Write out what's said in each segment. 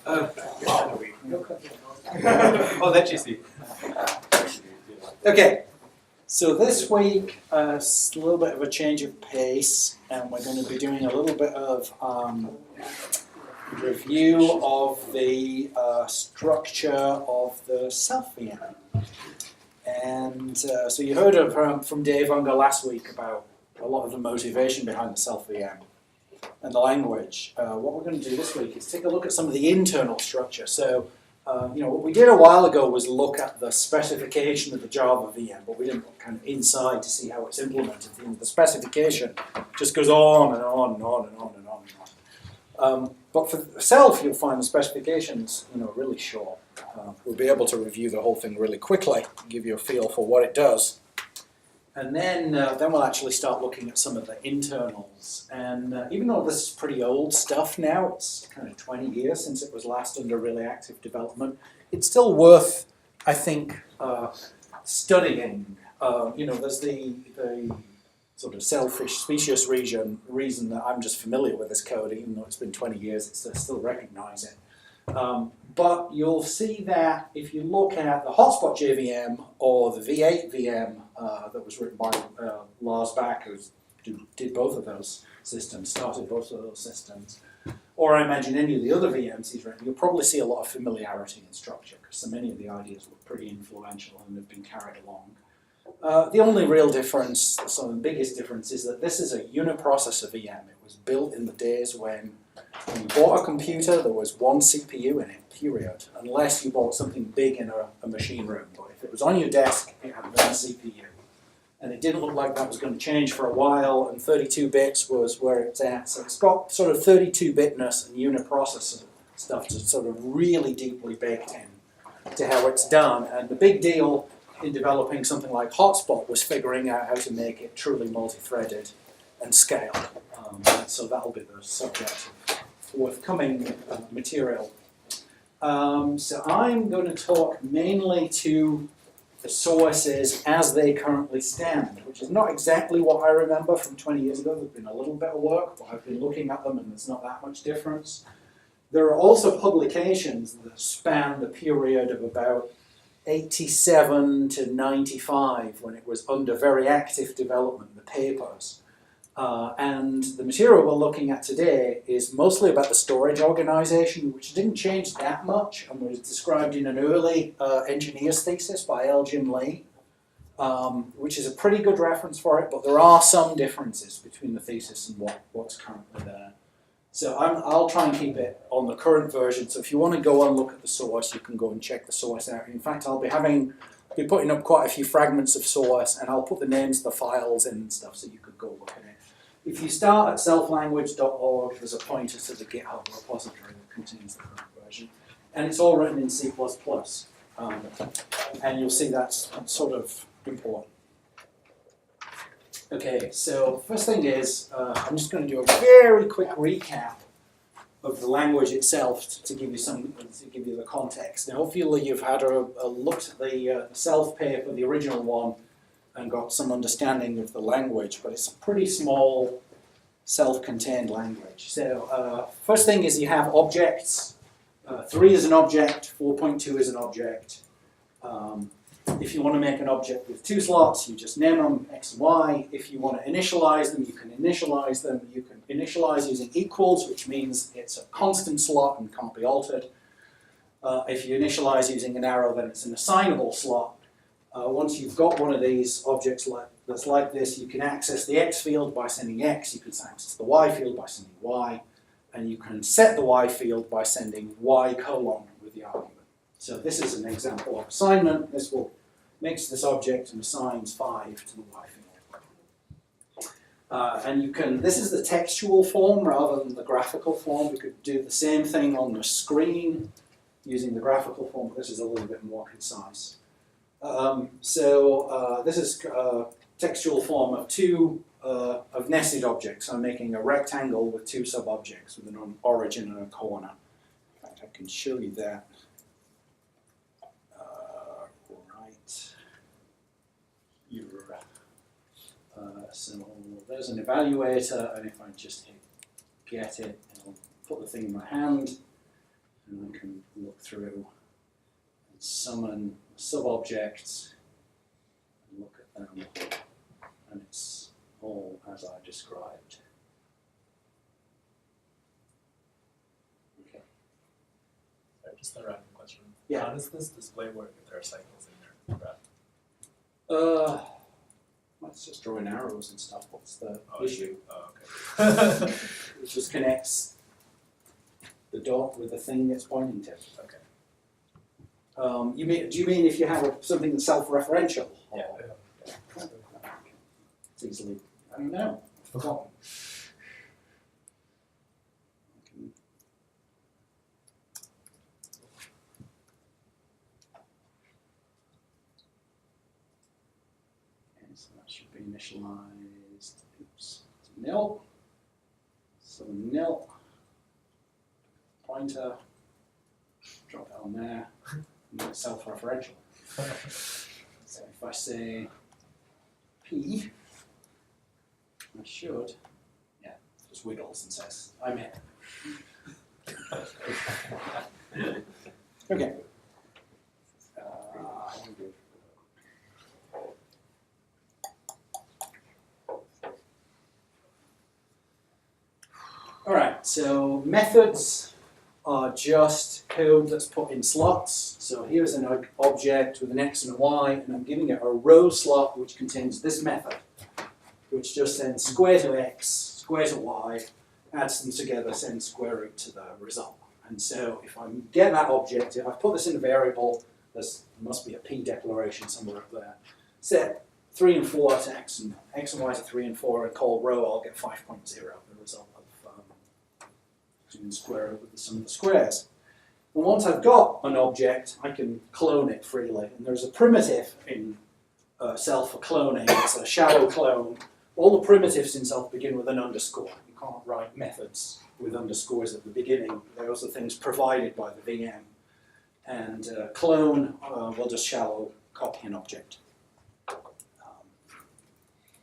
Oh, that you see. Okay, so this week, a little bit of a change of pace, and we're going to be doing a little bit of review of the structure of the self-VM. And so you heard from Dave Unger last week about a lot of the motivation behind the self-VM and the language. What we're going to do this week is take a look at some of the internal structure. So, what we did a while ago was look at the specification of the Java VM, but we didn't look kind of inside to see how it's implemented. The specification just goes on and on and on and on and on and on. But for self, you'll find the specifications, really short. We'll be able to review the whole thing really quickly, give you a feel for what it does. And then we'll actually start looking at some of the internals. And even though this is pretty old stuff now, it's kind of 20 years since it was last under really active development, it's still worth, I think, studying. There's the sort of selfish, specious reason that I'm just familiar with this code, even though it's been 20 years, I still recognize it. But you'll see that if you look at the Hotspot JVM or the V8 VM that was written by Lars Bach, who did both of those systems, started both of those systems, or I imagine any of the other VMs he's written, you'll probably see a lot of familiarity in structure, because so many of the ideas were pretty influential and have been carried along. The only real difference, so the biggest difference, is that this is a uniprocessor VM. It was built in the days when you bought a computer, there was one CPU in it, period, unless you bought something big in a machine room. But if it was on your desk, it had one CPU. And it didn't look like that was going to change for a while, and 32 bits was where it's at. So it's got sort of 32-bitness and uniprocessor stuff just sort of really deeply baked in to how it's done. And the big deal in developing something like Hotspot was figuring out how to make it truly multi-threaded and scale. So that'll be the subject of forthcoming material. So I'm going to talk mainly to the sources as they currently stand, which is not exactly what I remember from 20 years ago. There's been a little bit of work, but I've been looking at them and there's not that much difference. There are also publications that span the period of about 87 to 95, when it was under very active development, the papers. And the material we're looking at today is mostly about the storage organization, which didn't change that much and was described in an early engineer's thesis by L. Jim Lee, which is a pretty good reference for it, but there are some differences between the thesis and what's currently there. So I'll try and keep it on the current version. So if you want to go and look at the source, you can go and check the source out. In fact, I'll be putting up quite a few fragments of source, and I'll put the names of the files in and stuff so you could go look at it. If you start at selflanguage.org, there's a pointer to the GitHub repository that contains the current version. And it's all written in C++. And you'll see that's sort of important. Okay, so first thing is, I'm just going to do a very quick recap of the language itself to give you the context. Now, hopefully you've had a look at the self paper, the original one, and got some understanding of the language, but it's a pretty small, self-contained language. So first thing is you have objects. 3 is an object, 4.2 is an object. If you want to make an object with 2 slots, you just name them X and Y. If you want to initialize them, you can initialize them. You can initialize using equals, which means it's a constant slot and can't be altered. If you initialize using an arrow, then it's an assignable slot. Once you've got one of these objects that's like this, you can access the X field by sending X, you can access the Y field by sending Y, and you can set the Y field by sending Y colon with the argument. So this is an example of assignment. This will makes this object and assigns 5 to the Y field. And this is the textual form rather than the graphical form. We could do the same thing on the screen using the graphical form, but this is a little bit more concise. This is a textual form of nested objects. I'm making a rectangle with 2 sub-objects with an origin and a corner. In fact, I can show you that. So there's an evaluator, and if I just hit get it, it'll put the thing in my hand. and I can look through and summon sub-objects and look at them, and it's all as I described. Okay. Sorry, just a random question. Yeah. How does this display work if there are cycles in there? Let's just draw in arrows and stuff. What's the Oh, issue? Oh, okay. It just connects the dot with the thing it's pointing to. Okay. Do you mean if you have something that's self-referential? Yeah. It's easily, I don't know, I've forgotten. Okay, so that should be initialized. Oops, it's nil. So nil. Pointer. Drop it on there. And it's self-referential. So if I say P, I should, yeah, just wiggles and says, I'm in. Okay. All right, so methods are just code that's put in slots. So here's an object with an X and a Y, and I'm giving it a row slot which contains this method, which just sends square to X, square to Y, adds them together, sends square root to the result. And so if I get that object, if I put this in a variable, there must be a P declaration somewhere up there, set 3 and 4 to X and Y to 3 and 4, and call row, I'll get 5.0, the result of doing the square root with the sum of the squares. And once I've got an object, I can clone it freely. And there's a primitive in Self for cloning. It's a shallow clone. All the primitives in Self begin with an underscore. You can't write methods with underscores at the beginning. Those are things provided by the VM. And clone will just shallow copy an object.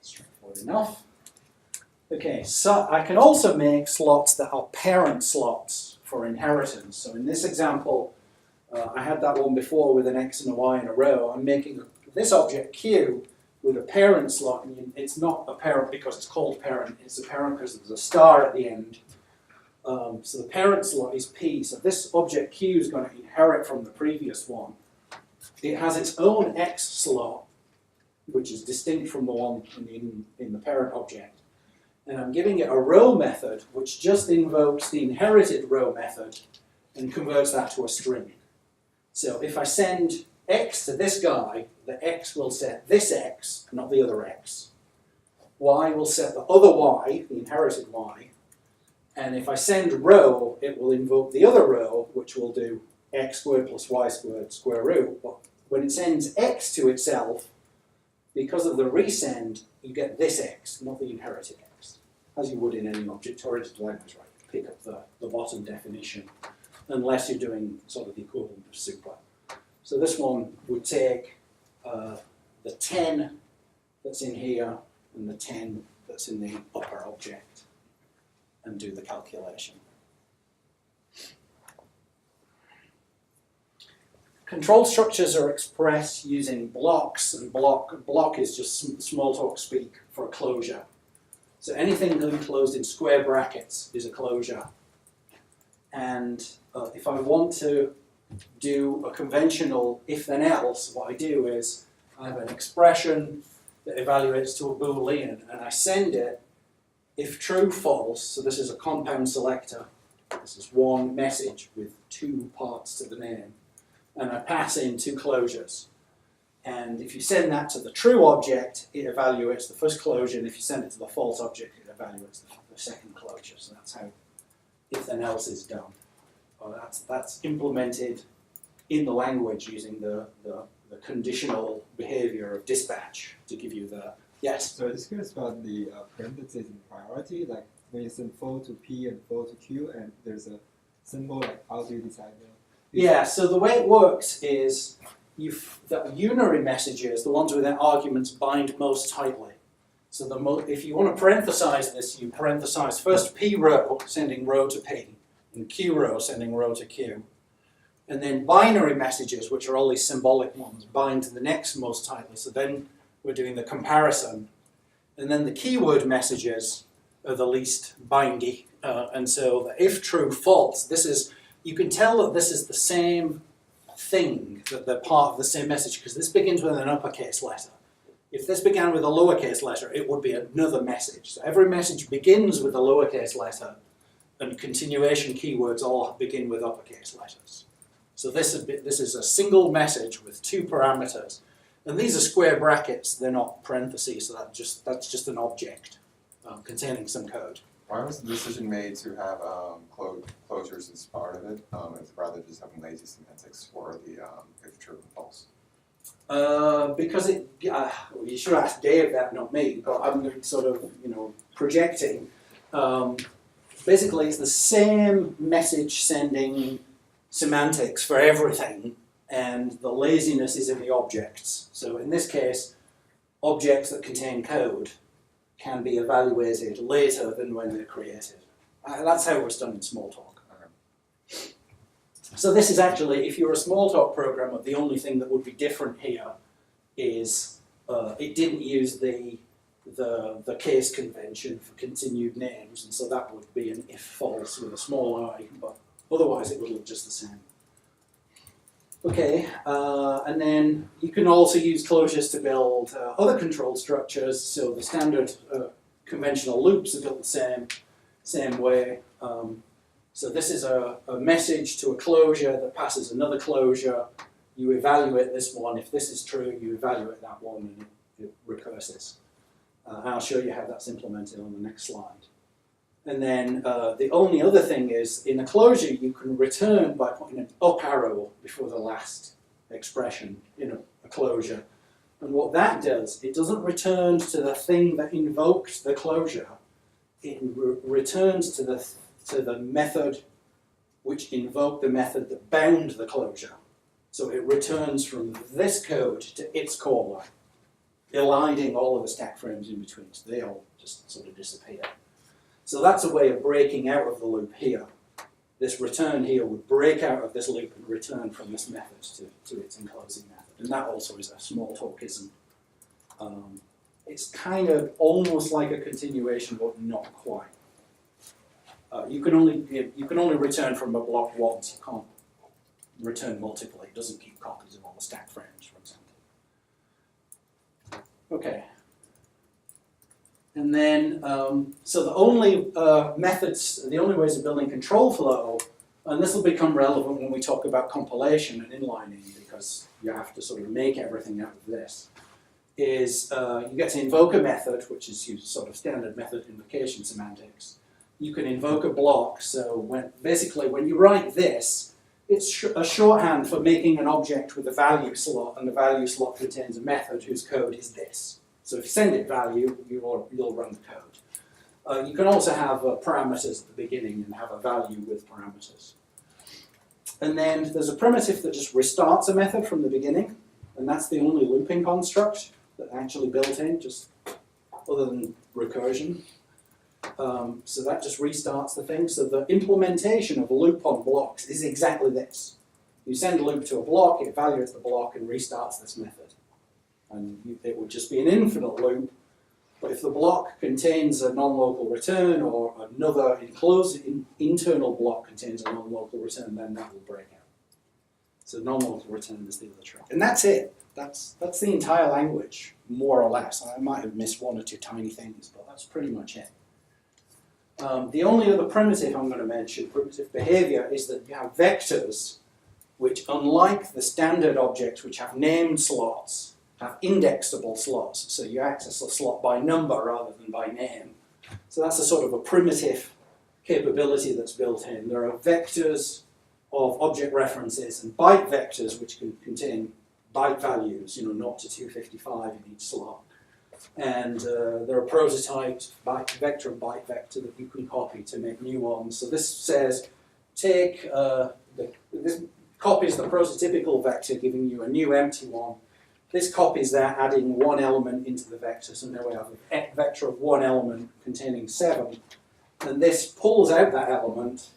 Straightforward enough. Okay, so I can also make slots that are parent slots for inheritance. So in this example, I had that one before with an X and a Y in a row. I'm making this object Q with a parent slot, and it's not a parent because it's called parent, it's a parent because there's a star at the end. So the parent slot is P, so this object Q is going to inherit from the previous one. It has its own X slot, which is distinct from the one in the parent object. And I'm giving it a row method, which just invokes the inherited row method and converts that to a string. So if I send X to this guy, the X will set this X, not the other X. Y will set the other Y, the inherited Y. And if I send row, it will invoke the other row, which will do X squared plus Y squared square root. But when it sends X to itself, because of the resend, you get this X, not the inherited X, as you would in any object-oriented language, right? Pick up the bottom definition, unless you're doing sort of the equivalent of super. So this one would take the 10 that's in here and the 10 that's in the upper object and do the calculation. Control structures are expressed using blocks, and block is just small talk speak for a closure. So anything enclosed in square brackets is a closure. And if I want to do a conventional if-then-else, what I do is I have an expression that evaluates to a Boolean, and I send it if true, false. So this is a compound selector. This is one message with two parts to the name. And I pass in two closures. And if you send that to the true object, it evaluates the first closure, and if you send it to the false object, it evaluates the second closure. So that's how if-then-else is done. Well, that's implemented in the language using the conditional behavior of dispatch to give you the yes. So this curious about the parentheses in priority, like when you send full to P and full to Q, and there's a symbol, like how do you decide that? Yeah, so the way it works is the unary messages, the ones with their arguments, bind most tightly. So if you want to parenthesize this, you parenthesize first P row, sending row to P, and Q row sending row to Q. And then binary messages, which are all these symbolic ones, bind to the next most tightly. So then we're doing the comparison. And then the keyword messages are the least bindy. And so the if true, false, this is, you can tell that this is the same thing, that they're part of the same message, because this begins with an uppercase letter. If this began with a lowercase letter, it would be another message. So every message begins with a lowercase letter, and continuation keywords all begin with uppercase letters. So this is a single message with two parameters. And these are square brackets, they're not parentheses, so that's just an object containing some code. Why was the decision made to have closures as part of it, rather than just having lazy semantics for the if true and false? Because you should ask Dave that, not me, but I'm sort of, projecting. Basically, it's the same message sending semantics for everything, and the laziness is in the objects. So in this case, objects that contain code can be evaluated later than when they're created. That's how it was done in Smalltalk. Okay. So this is actually, if you're a Smalltalk programmer, the only thing that would be different here is it didn't use the case convention for continued names, and so that would be an if false with a small I, but otherwise it would look just the same. Okay, and then you can also use closures to build other control structures. So the standard conventional loops are built the same way. So this is a message to a closure that passes another closure. You evaluate this one. If this is true, you evaluate that one, and it recurses. And I'll show you how that's implemented on the next slide. And then the only other thing is, in a closure, you can return by putting an up arrow before the last expression in a closure. And what that does, it doesn't return to the thing that invoked the closure. It returns to the method which invoked the method that bound the closure. So it returns from this code to its caller, eliding all of the stack frames in between. So they all just sort of disappear. So that's a way of breaking out of the loop here. This return here would break out of this loop and return from this method to its enclosing method. And that also is a Smalltalkism. It's kind of almost like a continuation, but not quite. You can only return from a block once. You can't return multiply. It doesn't keep copies of all the stack frames, for example. Okay. And then, so the only methods, the only ways of building control flow, and this will become relevant when we talk about compilation and inlining, because you have to sort of make everything out of this, is you get to invoke a method, which is your sort of standard method invocation semantics. You can invoke a block, so basically when you write this, it's a shorthand for making an object with a value slot, and the value slot contains a method whose code is this. So if you send it value, you'll run the code. You can also have parameters at the beginning and have a value with parameters. And then there's a primitive that just restarts a method from the beginning, and that's the only looping construct that actually built in, just other than recursion. So that just restarts the thing. So the implementation of loop on blocks is exactly this. You send a loop to a block, it evaluates the block and restarts this method. And it would just be an infinite loop. But if the block contains a non-local return or another enclosed internal block contains a non-local return, then that will break out. So non-local return is the other trick. And that's it. That's the entire language, more or less. I might have missed one or two tiny things, but that's pretty much it. The only other primitive I'm going to mention, primitive behavior, is that you have vectors which, unlike the standard objects which have named slots, have indexable slots. So you access a slot by number rather than by name. So that's a sort of a primitive capability that's built in. There are vectors of object references and byte vectors which can contain byte values, 0 to 255 in each slot. And there are prototypes, vector and byte vector, that you can copy to make new ones. So this says, this copies the prototypical vector, giving you a new empty one. This copies that, adding one element into the vector. So now we have a vector of one element containing 7. And this pulls out that element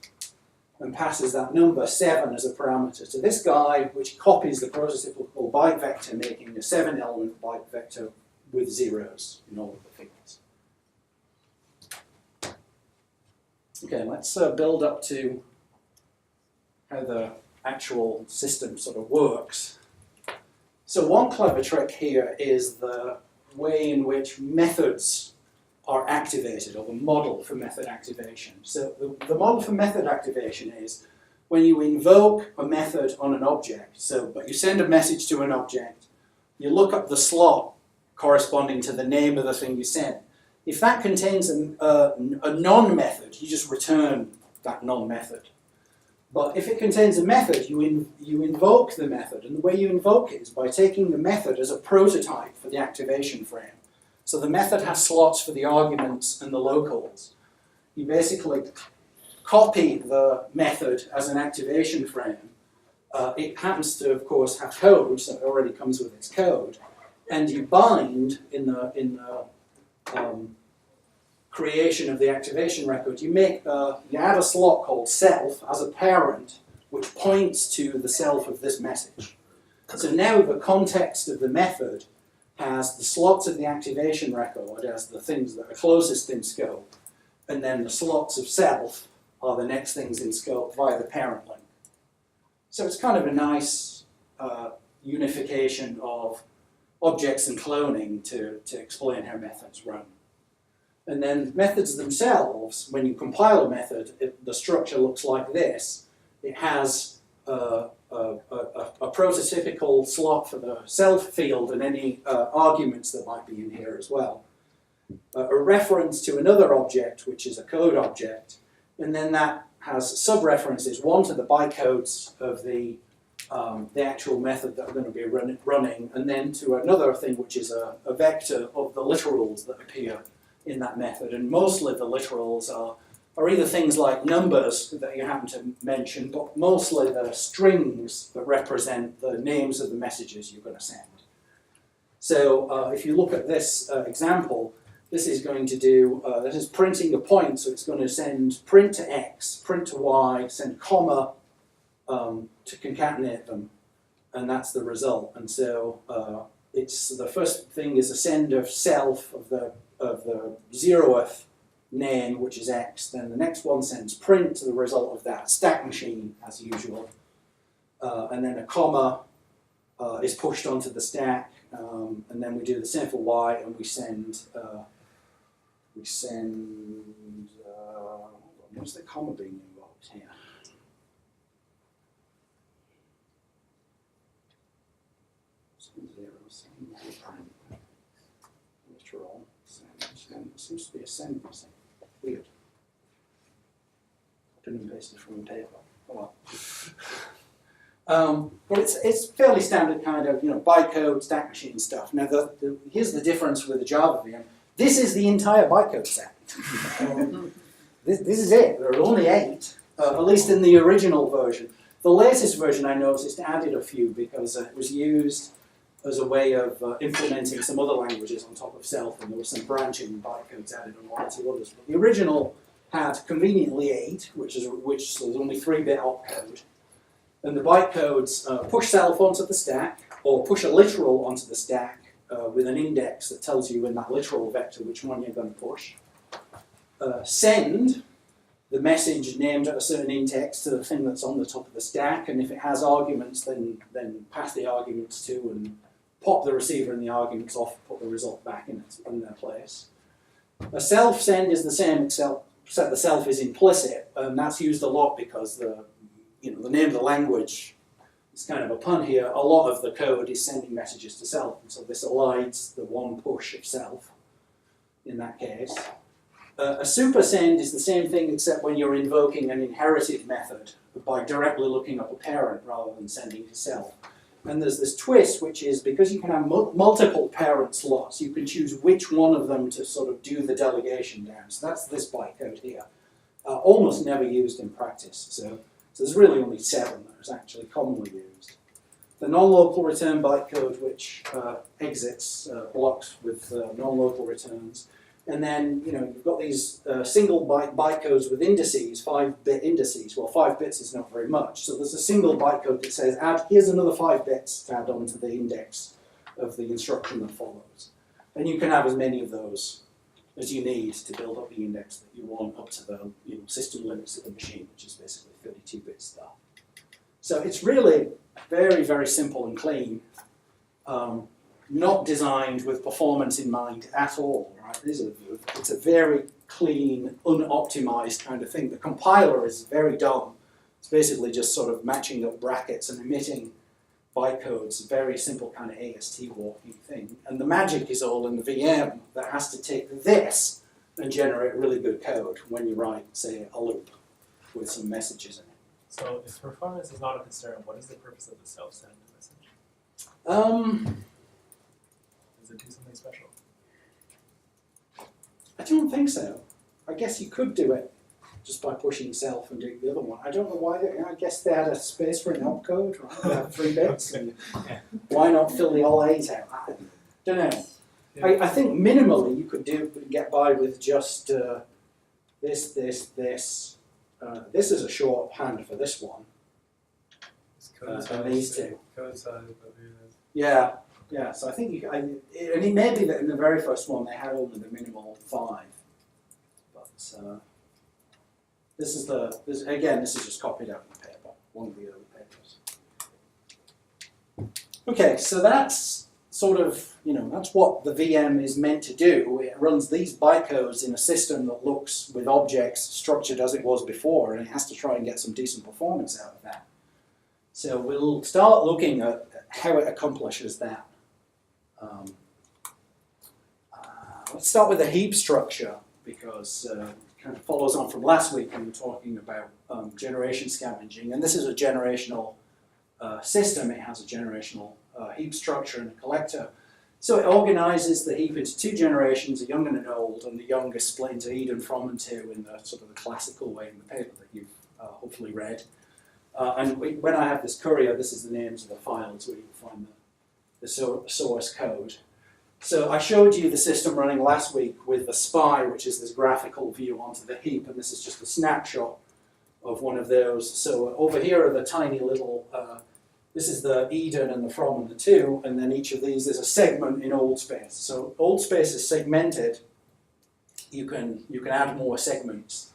and passes that number 7 as a parameter to this guy, which copies the prototypical byte vector, making a 7-element byte vector with zeros in all of the figures. Okay, let's build up to how the actual system sort of works. So one clever trick here is the way in which methods are activated, or the model for method activation. So the model for method activation is when you invoke a method on an object, but you send a message to an object, you look up the slot corresponding to the name of the thing you sent. If that contains a non-method, you just return that non-method. But if it contains a method, you invoke the method, and the way you invoke it is by taking the method as a prototype for the activation frame. So the method has slots for the arguments and the locals. You basically copy the method as an activation frame. It happens to, of course, have code, so it already comes with its code. And you bind in the creation of the activation record, you add a slot called self as a parent, which points to the self of this message. So now the context of the method has the slots of the activation record as the things that are closest in scope, and then the slots of self are the next things in scope via the parent link. So it's kind of a nice unification of objects and cloning to explain how methods run. And then methods themselves, when you compile a method, the structure looks like this. It has a prototypical slot for the self field and any arguments that might be in here as well. A reference to another object, which is a code object, and then that has sub-references, one to the bytecodes of the actual method that are going to be running, and then to another thing, which is a vector of the literals that appear in that method. And mostly the literals are either things like numbers that you happen to mention, but mostly the strings that represent the names of the messages you're going to send. So if you look at this example, this is going to do, this is printing a point, so it's going to send print to X, print to Y, send comma to concatenate them, and that's the result. And so it's the first thing is a send of self of the 0th name, which is X. Then the next one sends print to the result of that stack machine, as usual. And then a comma is pushed onto the stack, and then we do the same for Y, and we send what's the comma being invoked here? Send 0, send print. Literal, send. It seems to be a send missing. Weird. Didn't even paste it from the paper. Oh well. But it's fairly standard kind of bytecode stack machine stuff. Now here's the difference with the Java VM. This is the entire bytecode set. This is it. There are only 8, at least in the original version. The latest version I noticed added a few because it was used as a way of implementing some other languages on top of self, and there was some branching bytecodes added on one or two others. But the original had conveniently 8, which was only 3-bit opcode. And the bytecodes push self onto the stack, or push a literal onto the stack with an index that tells you in that literal vector which one you're going to push. Send the message named at a certain index to the thing that's on the top of the stack, and if it has arguments, then pass the arguments to and pop the receiver and the arguments off, put the result back in their place. A self send is the same, except the self is implicit, and that's used a lot because the name of the language is kind of a pun here. A lot of the code is sending messages to self, and so this elides the one push of self in that case. A supersend is the same thing, except when you're invoking an inherited method by directly looking up a parent rather than sending to self. And there's this twist, which is because you can have multiple parent slots, you can choose which one of them to sort of do the delegation down. So that's this bytecode here. Almost never used in practice. So there's really only 7 that is actually commonly used. The non-local return bytecode, which exits blocks with non-local returns. And then, you've got these single bytecodes with indices, 5-bit indices. Well, 5 bits is not very much. So there's a single bytecode that says, here's another 5 bits to add on to the index of the instruction that follows. And you can have as many of those as you need to build up the index that you want up to the system limits of the machine, which is basically 32 bits there. So it's really very, very simple and clean. Not designed with performance in mind at all, right? It's a very clean, unoptimized kind of thing. The compiler is very dumb. It's basically just sort of matching up brackets and emitting bytecodes, very simple kind of AST walking thing. And the magic is all in the VM that has to take this and generate really good code when you write, say, a loop with some messages in it. So if performance is not a concern, what is the purpose of the self-send message? Does it do something special? I don't think so. I guess you could do it just by pushing self and doing the other one. I don't know why. I guess they had a space for an opcode, right? They have 3 bits. And why not fill the whole 8 out? I don't know. Yeah. I think minimally you could get by with just this. This is a shorthand for this one. And these two. Code size, but Yeah. So I think and it may be that in the very first one they had only the minimal 5, but this is just copied out of the paper, one of the early papers. Okay, so that's sort of that's what the VM is meant to do. It runs these bytecodes in a system that looks with objects structured as it was before, and it has to try and get some decent performance out of that. So we'll start looking at how it accomplishes that. Let's start with the heap structure, because it kind of follows on from last week when we were talking about generation scavenging. And this is a generational system. It has a generational heap structure and a collector. So it organizes the heap into 2 generations, a young and an old, and the young is split into Eden, from, and to in the sort of the classical way in the paper that you've hopefully read. And when I have this courier, this is the names of the files where you can find the source code. So I showed you the system running last week with the SPI, which is this graphical view onto the heap, and this is just a snapshot of one of those. So over here are the tiny little, this is the Eden and the from and the to, and then each of these is a segment in old space. So old space is segmented. You can add more segments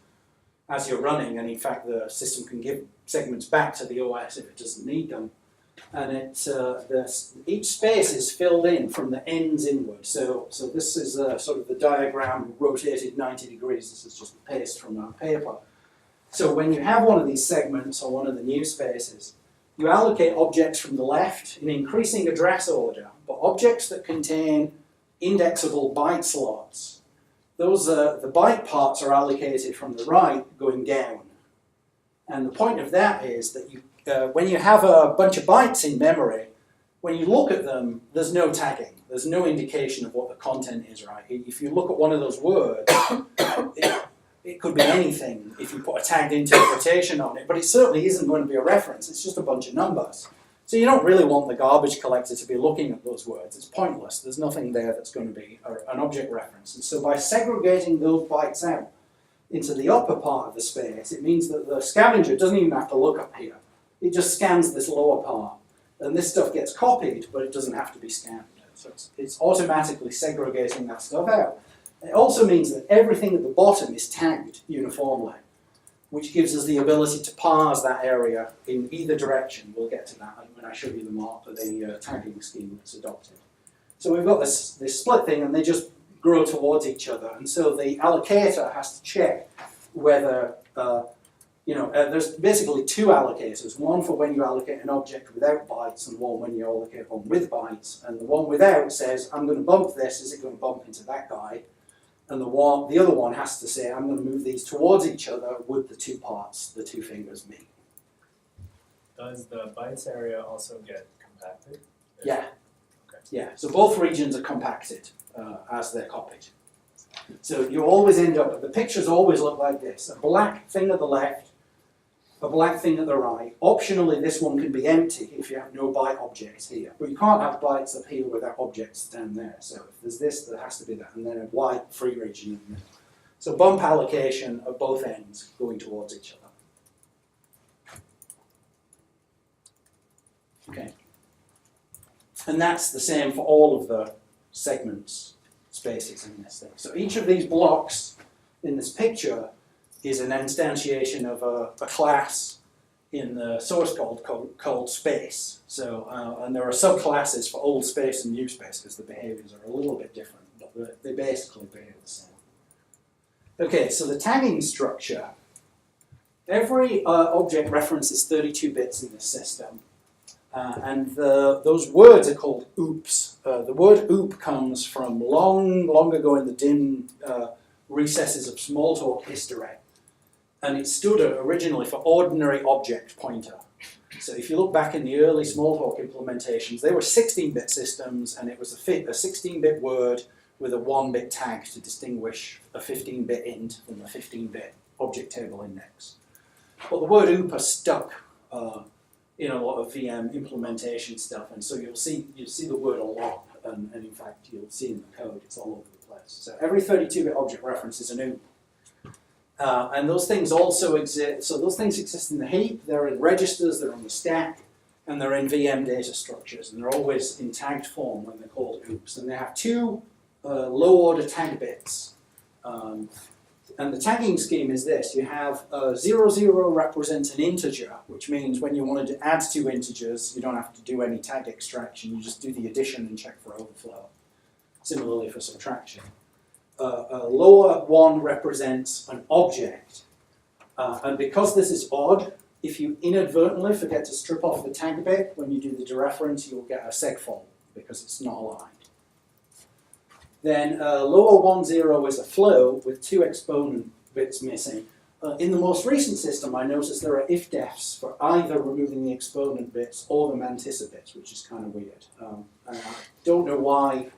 as you're running, and in fact the system can give segments back to the OS if it doesn't need them. And each space is filled in from the ends inward. So this is sort of the diagram rotated 90 degrees. This is just a paste from our paper. So when you have one of these segments or one of the new spaces, you allocate objects from the left in increasing address order, but objects that contain indexable byte slots, those the byte parts are allocated from the right going down. And the point of that is that when you have a bunch of bytes in memory, when you look at them, there's no tagging. There's no indication of what the content is, right? If you look at one of those words, it could be anything if you put a tagged interpretation on it, but it certainly isn't going to be a reference. It's just a bunch of numbers. So you don't really want the garbage collector to be looking at those words. It's pointless. There's nothing there that's going to be an object reference. And so by segregating those bytes out into the upper part of the space, it means that the scavenger doesn't even have to look up here. It just scans this lower part. And this stuff gets copied, but it doesn't have to be scanned. So it's automatically segregating that stuff out. It also means that everything at the bottom is tagged uniformly, which gives us the ability to parse that area in either direction. We'll get to that when I show you the tagging scheme that's adopted. So we've got this split thing, and they just grow towards each other. And so the allocator has to check whether, there's basically 2 allocators, one for when you allocate an object without bytes and one when you allocate one with bytes. And the one without says, I'm going to bump this, is it going to bump into that guy? And the other one has to say, I'm going to move these towards each other with the 2 parts, the 2 fingers meet. Does the bytes area also get compacted? Yeah. Okay. Yeah, so both regions are compacted as they're copied. So you always end up, the pictures always look like this. A black thing at the left, a black thing at the right. Optionally, this one can be empty if you have no byte objects here. But you can't have bytes up here without objects down there. So if there's this, there has to be that. And then a white free region in the middle. So bump allocation of both ends going towards each other. Okay. And that's the same for all of the segments spaces in this thing. So each of these blocks in this picture is an instantiation of a class in the source code called space. So, and there are subclasses for old space and new space because the behaviors are a little bit different, but they basically behave the same. Okay, so the tagging structure. Every object reference is 32 bits in this system. And those words are called oops. The word oop comes from long ago in the dim recesses of Smalltalk history. And it stood originally for ordinary object pointer. So if you look back in the early Smalltalk implementations, they were 16-bit systems, and it was a 16-bit word with a 1-bit tag to distinguish a 15-bit int from a 15-bit object table index. But the word oop has stuck in a lot of VM implementation stuff, and so you'll see the word a lot, and in fact you'll see in the code it's all over the place. So every 32-bit object reference is an oop. And those things also exist, so those things exist in the heap, they're in registers, they're on the stack, and they're in VM data structures, and they're always in tagged form when they're called oops. And they have two low-order tag bits. And the tagging scheme is this. You have 00 represents an integer, which means when you wanted to add two integers, you don't have to do any tag extraction, you just do the addition and check for overflow. Similarly for subtraction. Lower 1 represents an object. And because this is odd, if you inadvertently forget to strip off the tag bit, when you do the dereference, you'll get a segfault because it's not aligned. Then lower 10 is a flow with 2 exponent bits missing. In the most recent system, I noticed there are if-defs for either removing the exponent bits or the mantissa bits, which is kind of weird. I don't know why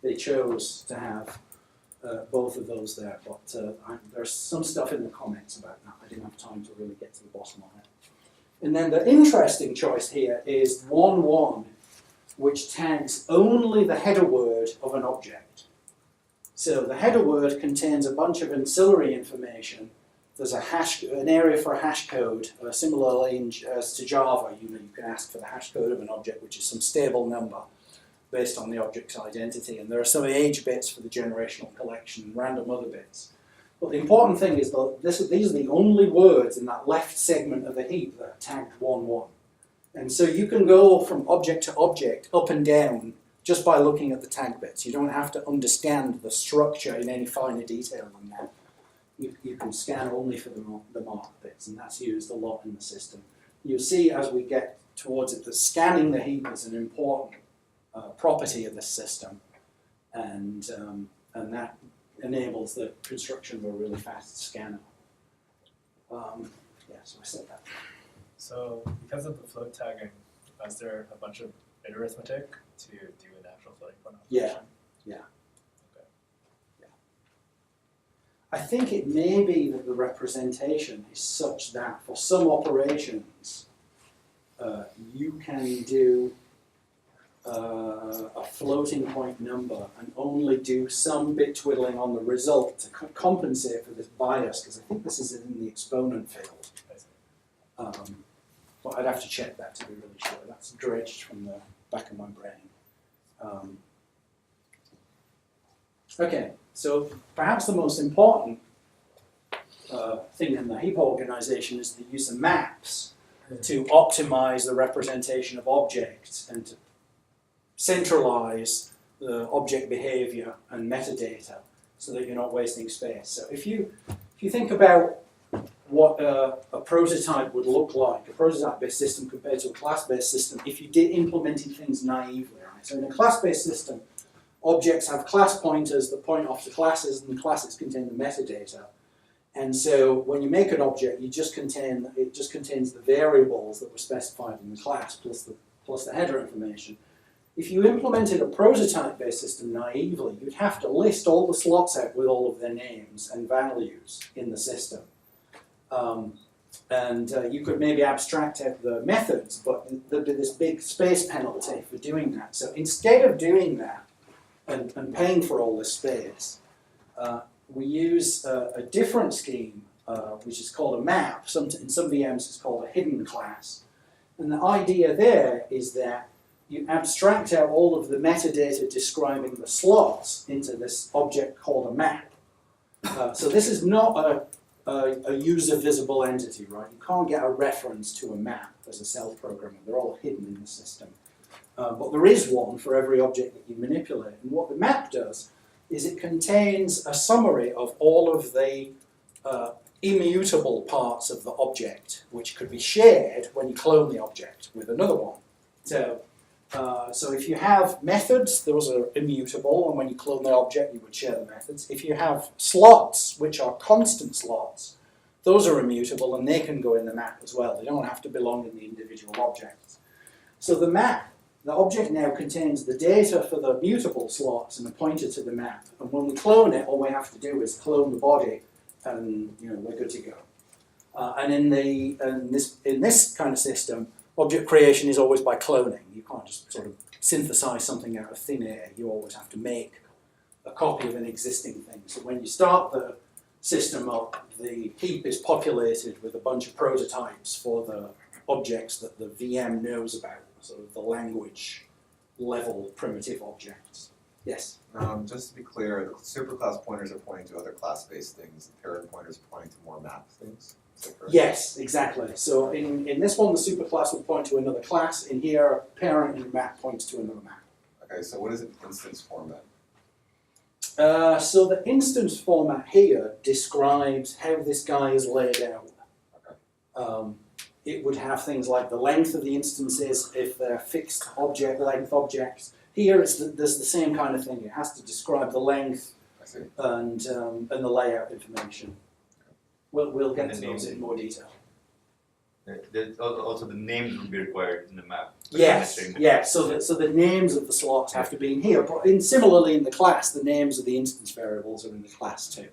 they chose to have both of those there, but there's some stuff in the comments about that. I didn't have time to really get to the bottom of it. And then the interesting choice here is 1, which tags only the header word of an object. So the header word contains a bunch of ancillary information. There's an area for a hash code. Similarly to Java, you can ask for the hash code of an object, which is some stable number based on the object's identity. And there are some age bits for the generational collection and random other bits. But the important thing is that these are the only words in that left segment of the heap that are tagged 1. And so you can go from object to object, up and down, just by looking at the tag bits. You don't have to understand the structure in any finer detail than that. You can scan only for the marked bits, and that's used a lot in the system. You'll see as we get towards it that scanning the heap is an important property of this system, and that enables the construction of a really fast scanner. Yeah, so I said that. So because of the float tagging, is there a bunch of bit arithmetic to do a natural floating point operation? Yeah. Okay. Yeah. I think it may be that the representation is such that for some operations you can do a floating point number and only do some bit twiddling on the result to compensate for this bias, because I think this is in the exponent field. I see. But I'd have to check that to be really sure. That's dredged from the back of my brain. Okay, so perhaps the most important thing in the heap organization is the use of maps to optimize the representation of objects and to centralize the object behavior and metadata so that you're not wasting space. So if you think about what a prototype would look like, a prototype-based system compared to a class-based system, if you did implementing things naively. Right? So in a class-based system, objects have class pointers that point off to classes, and the classes contain the metadata. And so when you make an object, it just contains the variables that were specified in the class plus the header information. If you implemented a prototype-based system naively, you'd have to list all the slots out with all of their names and values in the system. And you could maybe abstract out the methods, but there'd be this big space penalty for doing that. So instead of doing that and paying for all this space, we use a different scheme, which is called a map. In some VMs, it's called a hidden class. And the idea there is that you abstract out all of the metadata describing the slots into this object called a map. So this is not a user-visible entity, right? You can't get a reference to a map as a self programmer. They're all hidden in the system. But there is one for every object that you manipulate. And what the map does is it contains a summary of all of the immutable parts of the object, which could be shared when you clone the object with another one. So if you have methods, those are immutable, and when you clone the object, you would share the methods. If you have slots, which are constant slots, those are immutable, and they can go in the map as well. They don't have to belong in the individual objects. So the map, the object now contains the data for the mutable slots and a pointer to the map. And when we clone it, all we have to do is clone the body, and we're good to go. And in this kind of system, object creation is always by cloning. You can't just sort of synthesize something out of thin air. You always have to make a copy of an existing thing. So when you start the system up, the heap is populated with a bunch of prototypes for the objects that the VM knows about, sort of the language level primitive objects. Yes? Just to be clear, the superclass pointers are pointing to other class-based things. The parent pointers are pointing to more map things. Yes, exactly. So in this one, the superclass will point to another class. In here, parent and map points to another map. Okay, so what is an instance format? So the instance format here describes how this guy is laid out. Okay. It would have things like the length of the instances if they're fixed object length objects. Here, there's the same kind of thing. It has to describe the length and the layout information. We'll get to those in more detail. Also, the names will be required in the map. Yes, yes. So the names of the slots have to be in here. But similarly, in the class, the names of the instance variables are in the class too.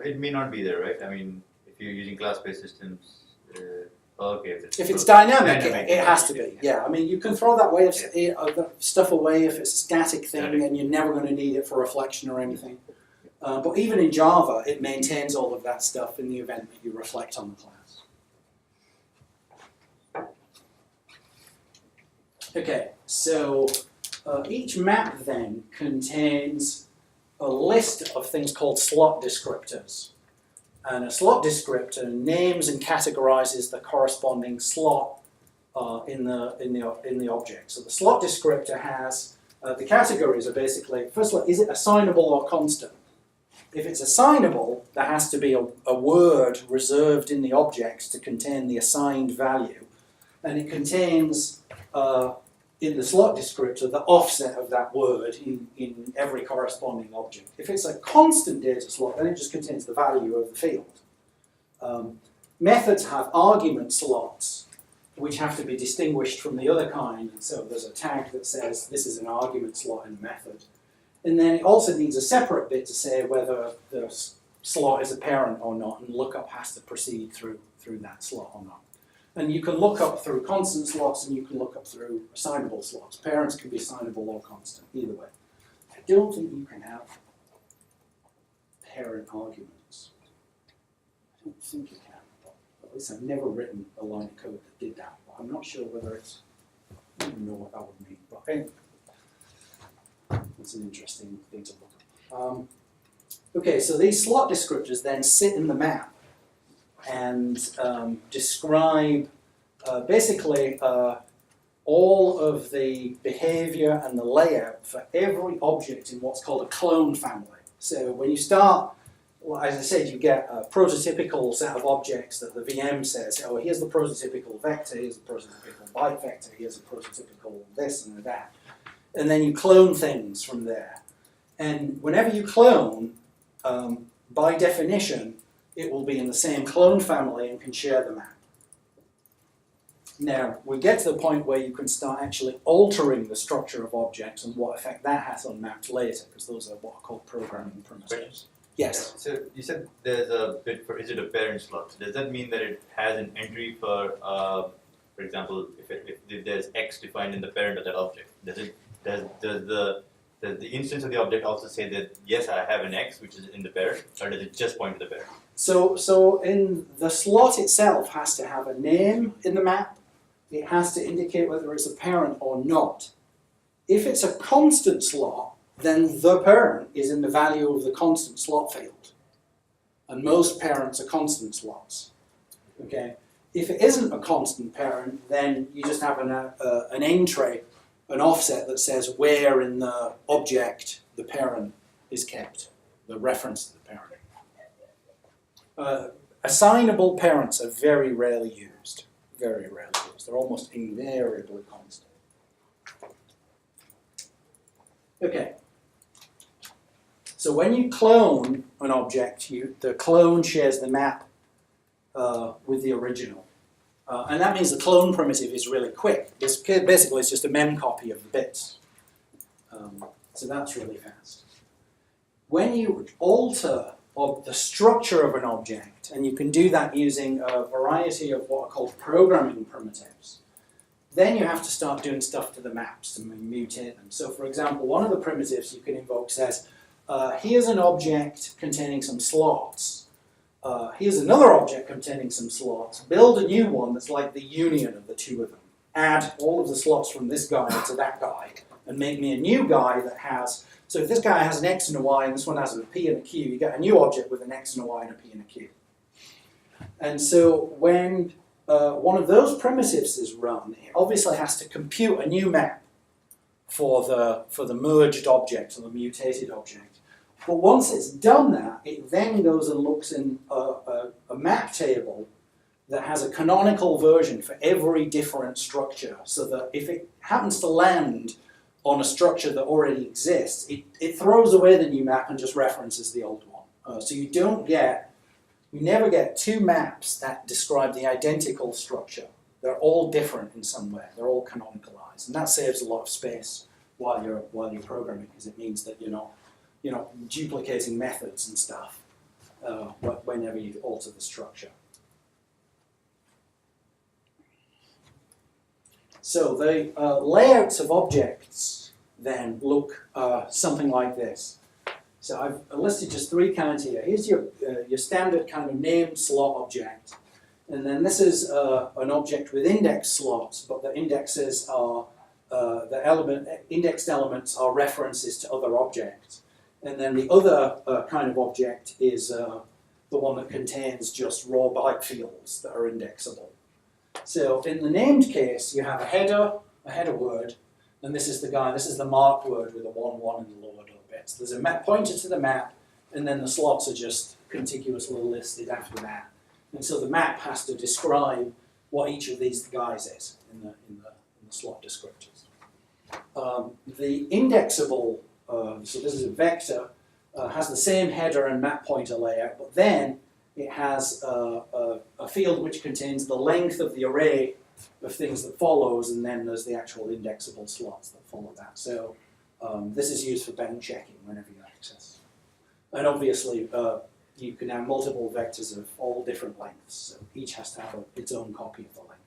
It may not be there, right? I mean, if you're using class-based systems, okay. If it's dynamic, it has to be. Yeah, I mean, you can throw that stuff away if it's a static thing and you're never going to need it for reflection or anything. But even in Java, it maintains all of that stuff in the event that you reflect on the class. Okay, so each map then contains a list of things called slot descriptors. And a slot descriptor names and categorizes the corresponding slot in the object. So the slot descriptor has the categories are basically, firstly, is it assignable or constant? If it's assignable, there has to be a word reserved in the objects to contain the assigned value. And it contains, in the slot descriptor, the offset of that word in every corresponding object. If it's a constant data slot, then it just contains the value of the field. Methods have argument slots, which have to be distinguished from the other kind. So there's a tag that says this is an argument slot in a method. And then it also needs a separate bit to say whether the slot is a parent or not, and lookup has to proceed through that slot or not. And you can look up through constant slots and you can look up through assignable slots. Parents can be assignable or constant, either way. I don't think you can have parent arguments. I don't think you can. At least I've never written a line of code that did that. But I'm not sure whether it's, I don't even know what that would mean. But anyway, that's an interesting thing to look up. Okay, so these slot descriptors then sit in the map and describe basically all of the behavior and the layout for every object in what's called a clone family. So when you start, well, as I said, you get a prototypical set of objects that the VM says, oh, here's the prototypical vector, here's the prototypical byte vector, here's the prototypical this and that. And then you clone things from there. And whenever you clone, by definition, it will be in the same clone family and can share the map. Now, we get to the point where you can start actually altering the structure of objects and what effect that has on maps later, because those are what are called programming primitives. Yes. So you said there's a bit for, is it a parent slot? So does that mean that it has an entry for example, if there's X defined in the parent of that object, does the instance of the object also say that yes, I have an X which is in the parent, or does it just point to the parent? So in the slot itself has to have a name in the map. It has to indicate whether it's a parent or not. If it's a constant slot, then the parent is in the value of the constant slot field. And most parents are constant slots. Okay. If it isn't a constant parent, then you just have an entry, an offset that says where in the object the parent is kept, the reference to the parent. Assignable parents are very rarely used. Very rarely used. They're almost invariably constant. Okay. So when you clone an object, the clone shares the map with the original. And that means the clone primitive is really quick. Basically, it's just a mem copy of the bits. So that's really fast. When you alter the structure of an object, and you can do that using a variety of what are called programming primitives, then you have to start doing stuff to the maps and mutate them. So for example, one of the primitives you can invoke says, here's an object containing some slots. Here's another object containing some slots. Build a new one that's like the union of the two of them. Add all of the slots from this guy to that guy, and make me a new guy that has... So if this guy has an X and a Y, and this one has a P and a Q, you get a new object with an X and a Y and a P and a Q. And so when one of those primitives is run, it obviously has to compute a new map for the merged object, or the mutated object. But once it's done that, it then goes and looks in a map table that has a canonical version for every different structure, so that if it happens to land on a structure that already exists, it throws away the new map and just references the old one. So you never get two maps that describe the identical structure. They're all different in some way. They're all canonicalized, and that saves a lot of space while you're programming, because it means that you're not duplicating methods and stuff whenever you alter the structure. So the layouts of objects then look something like this. So I've listed just three kinds here. Here's your standard kind of named slot object. And then this is an object with index slots, but the indexes are, indexed elements are references to other objects. And then the other kind of object is the one that contains just raw byte fields that are indexable. So in the named case, you have a header word, and this is the marked word with a 1, in the lower bits. There's a map pointer to the map, and then the slots are just contiguously listed after that. And so the map has to describe what each of these guys is in the slot descriptors. The indexable, so this is a vector, has the same header and map pointer layout, but then it has a field which contains the length of the array of things that follows, and then there's the actual indexable slots that follow that. So this is used for bound checking whenever you access. And obviously, you can have multiple vectors of all different lengths, so each has to have its own copy of the length.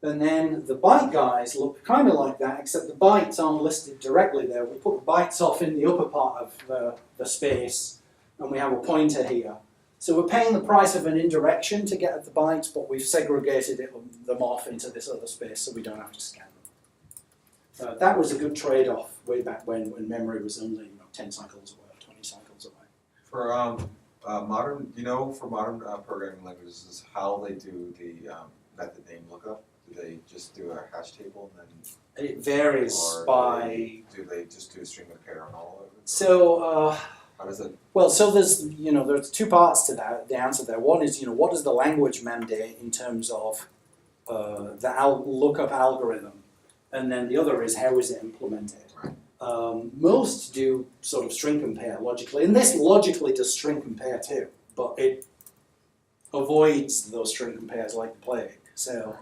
And then the byte guys look kind of like that, except the bytes aren't listed directly there. We put the bytes off in the upper part of the space, and we have a pointer here. So we're paying the price of an indirection to get at the bytes, but we've segregated them off into this other space so we don't have to scan them. That was a good trade-off way back when memory was only 10 cycles away, 20 cycles away. For modern, for modern programming languages, how they do the method name lookup? Do they just do a hash table and then? It varies by. Do they just do a string compare on all of it? So. How does it? Well, so there's two parts to that. The answer there. One is what does the language mandate in terms of the lookup algorithm, and then the other is how is it implemented. Most do sort of string compare logically, and this logically does string compare too, but it avoids those string compares like the plague. So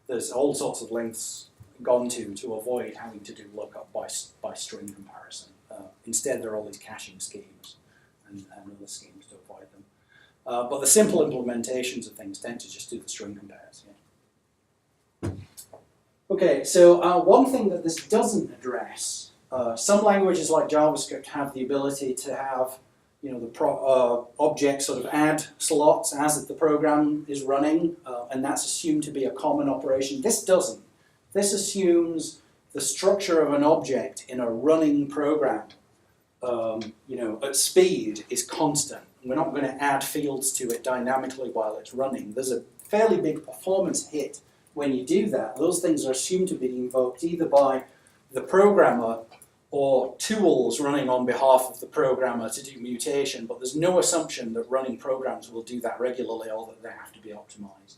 there's all sorts of lengths gone to avoid having to do lookup by string comparison. Instead, there are all these caching schemes and other schemes to avoid them. But the simple implementations of things tend to just do the string compares. Yeah. Okay, so one thing that this doesn't address, some languages like JavaScript have the ability to have the object sort of add slots as the program is running, and that's assumed to be a common operation. This doesn't. This assumes the structure of an object in a running program, at speed is constant. We're not going to add fields to it dynamically while it's running. There's a fairly big performance hit when you do that. Those things are assumed to be invoked either by the programmer or tools running on behalf of the programmer to do mutation, but there's no assumption that running programs will do that regularly or that they have to be optimized.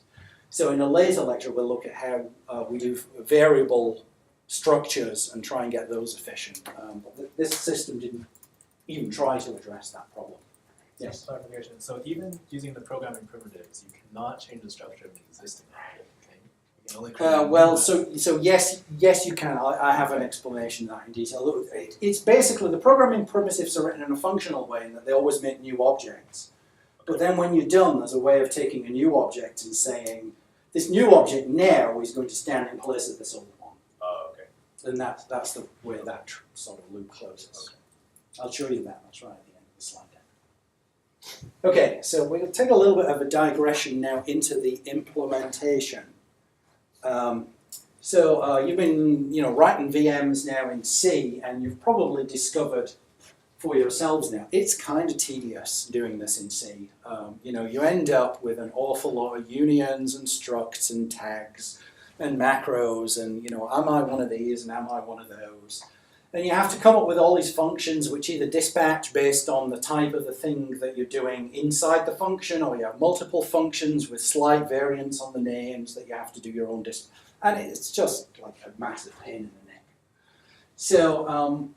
So in a later lecture, we'll look at how we do variable structures and try and get those efficient. But this system didn't even try to address that problem. Yes? Clarification. So even using the programming primitives, you cannot change the structure of an existing object. You can only create so yes, you can. I have an explanation of that in detail. It's basically, the programming primitives are written in a functional way in that they always make new objects. But then when you're done, there's a way of taking a new object and saying, this new object now is going to stand in place of this old one. Oh, okay. And that's the way that sort of loop closes. Okay. I'll show you that. That's right at the end of the slide deck. Okay, so we'll take a little bit of a digression now into the implementation. You've been writing VMs now in C, and you've probably discovered for yourselves now, it's kind of tedious doing this in C. You end up with an awful lot of unions and structs and tags and macros and, am I one of these and am I one of those? And you have to come up with all these functions which either dispatch based on the type of the thing that you're doing inside the function, or you have multiple functions with slight variants on the names that you have to do your own dispatch. And it's just like a massive pain in the neck. So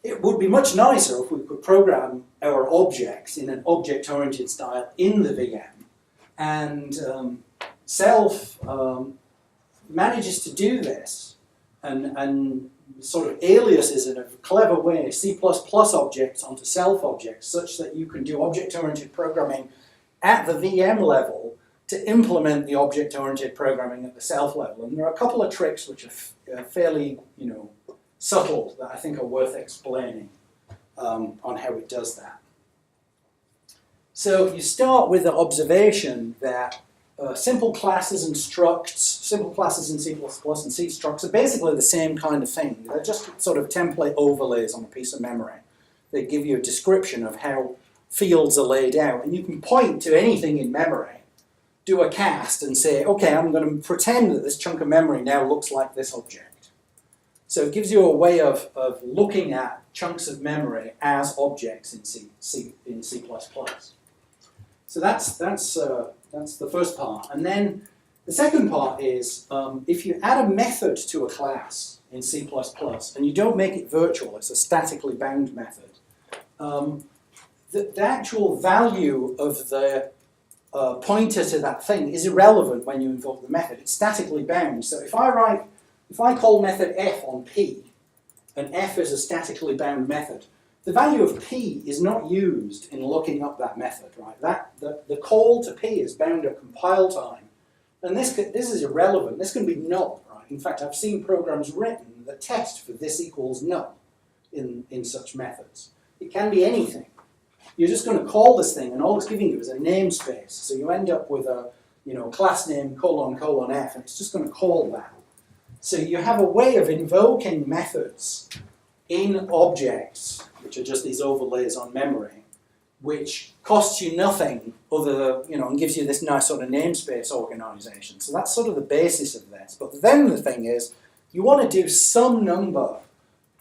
it would be much nicer if we could program our objects in an object-oriented style in the VM, and Self manages to do this and sort of aliases in a clever way C++ objects onto Self objects such that you can do object-oriented programming at the VM level to implement the object-oriented programming at the Self level. And there are a couple of tricks which are fairly, subtle that I think are worth explaining on how it does that. So you start with the observation that simple classes and structs, simple classes in C++ and C structs are basically the same kind of thing. They're just sort of template overlays on a piece of memory. They give you a description of how fields are laid out, and you can point to anything in memory, do a cast and say, okay, I'm going to pretend that this chunk of memory now looks like this object. So it gives you a way of looking at chunks of memory as objects in C++. So that's the first part. And then the second part is if you add a method to a class in C++ and you don't make it virtual, it's a statically bound method, the actual value of the pointer to that thing is irrelevant when you invoke the method. It's statically bound. So if I call method f on p, and f is a statically bound method, the value of p is not used in looking up that method, right? The call to p is bound at compile time, and this is irrelevant. This can be null, right? In fact, I've seen programs written that test for this equals null in such methods. It can be anything. You're just going to call this thing, and all it's giving you is a namespace. So you end up with a class name : f, and it's just going to call that. So you have a way of invoking methods in objects, which are just these overlays on memory, which costs you nothing other than, and gives you this nice sort of namespace organization. So that's sort of the basis of this. But then the thing is, you want to do some number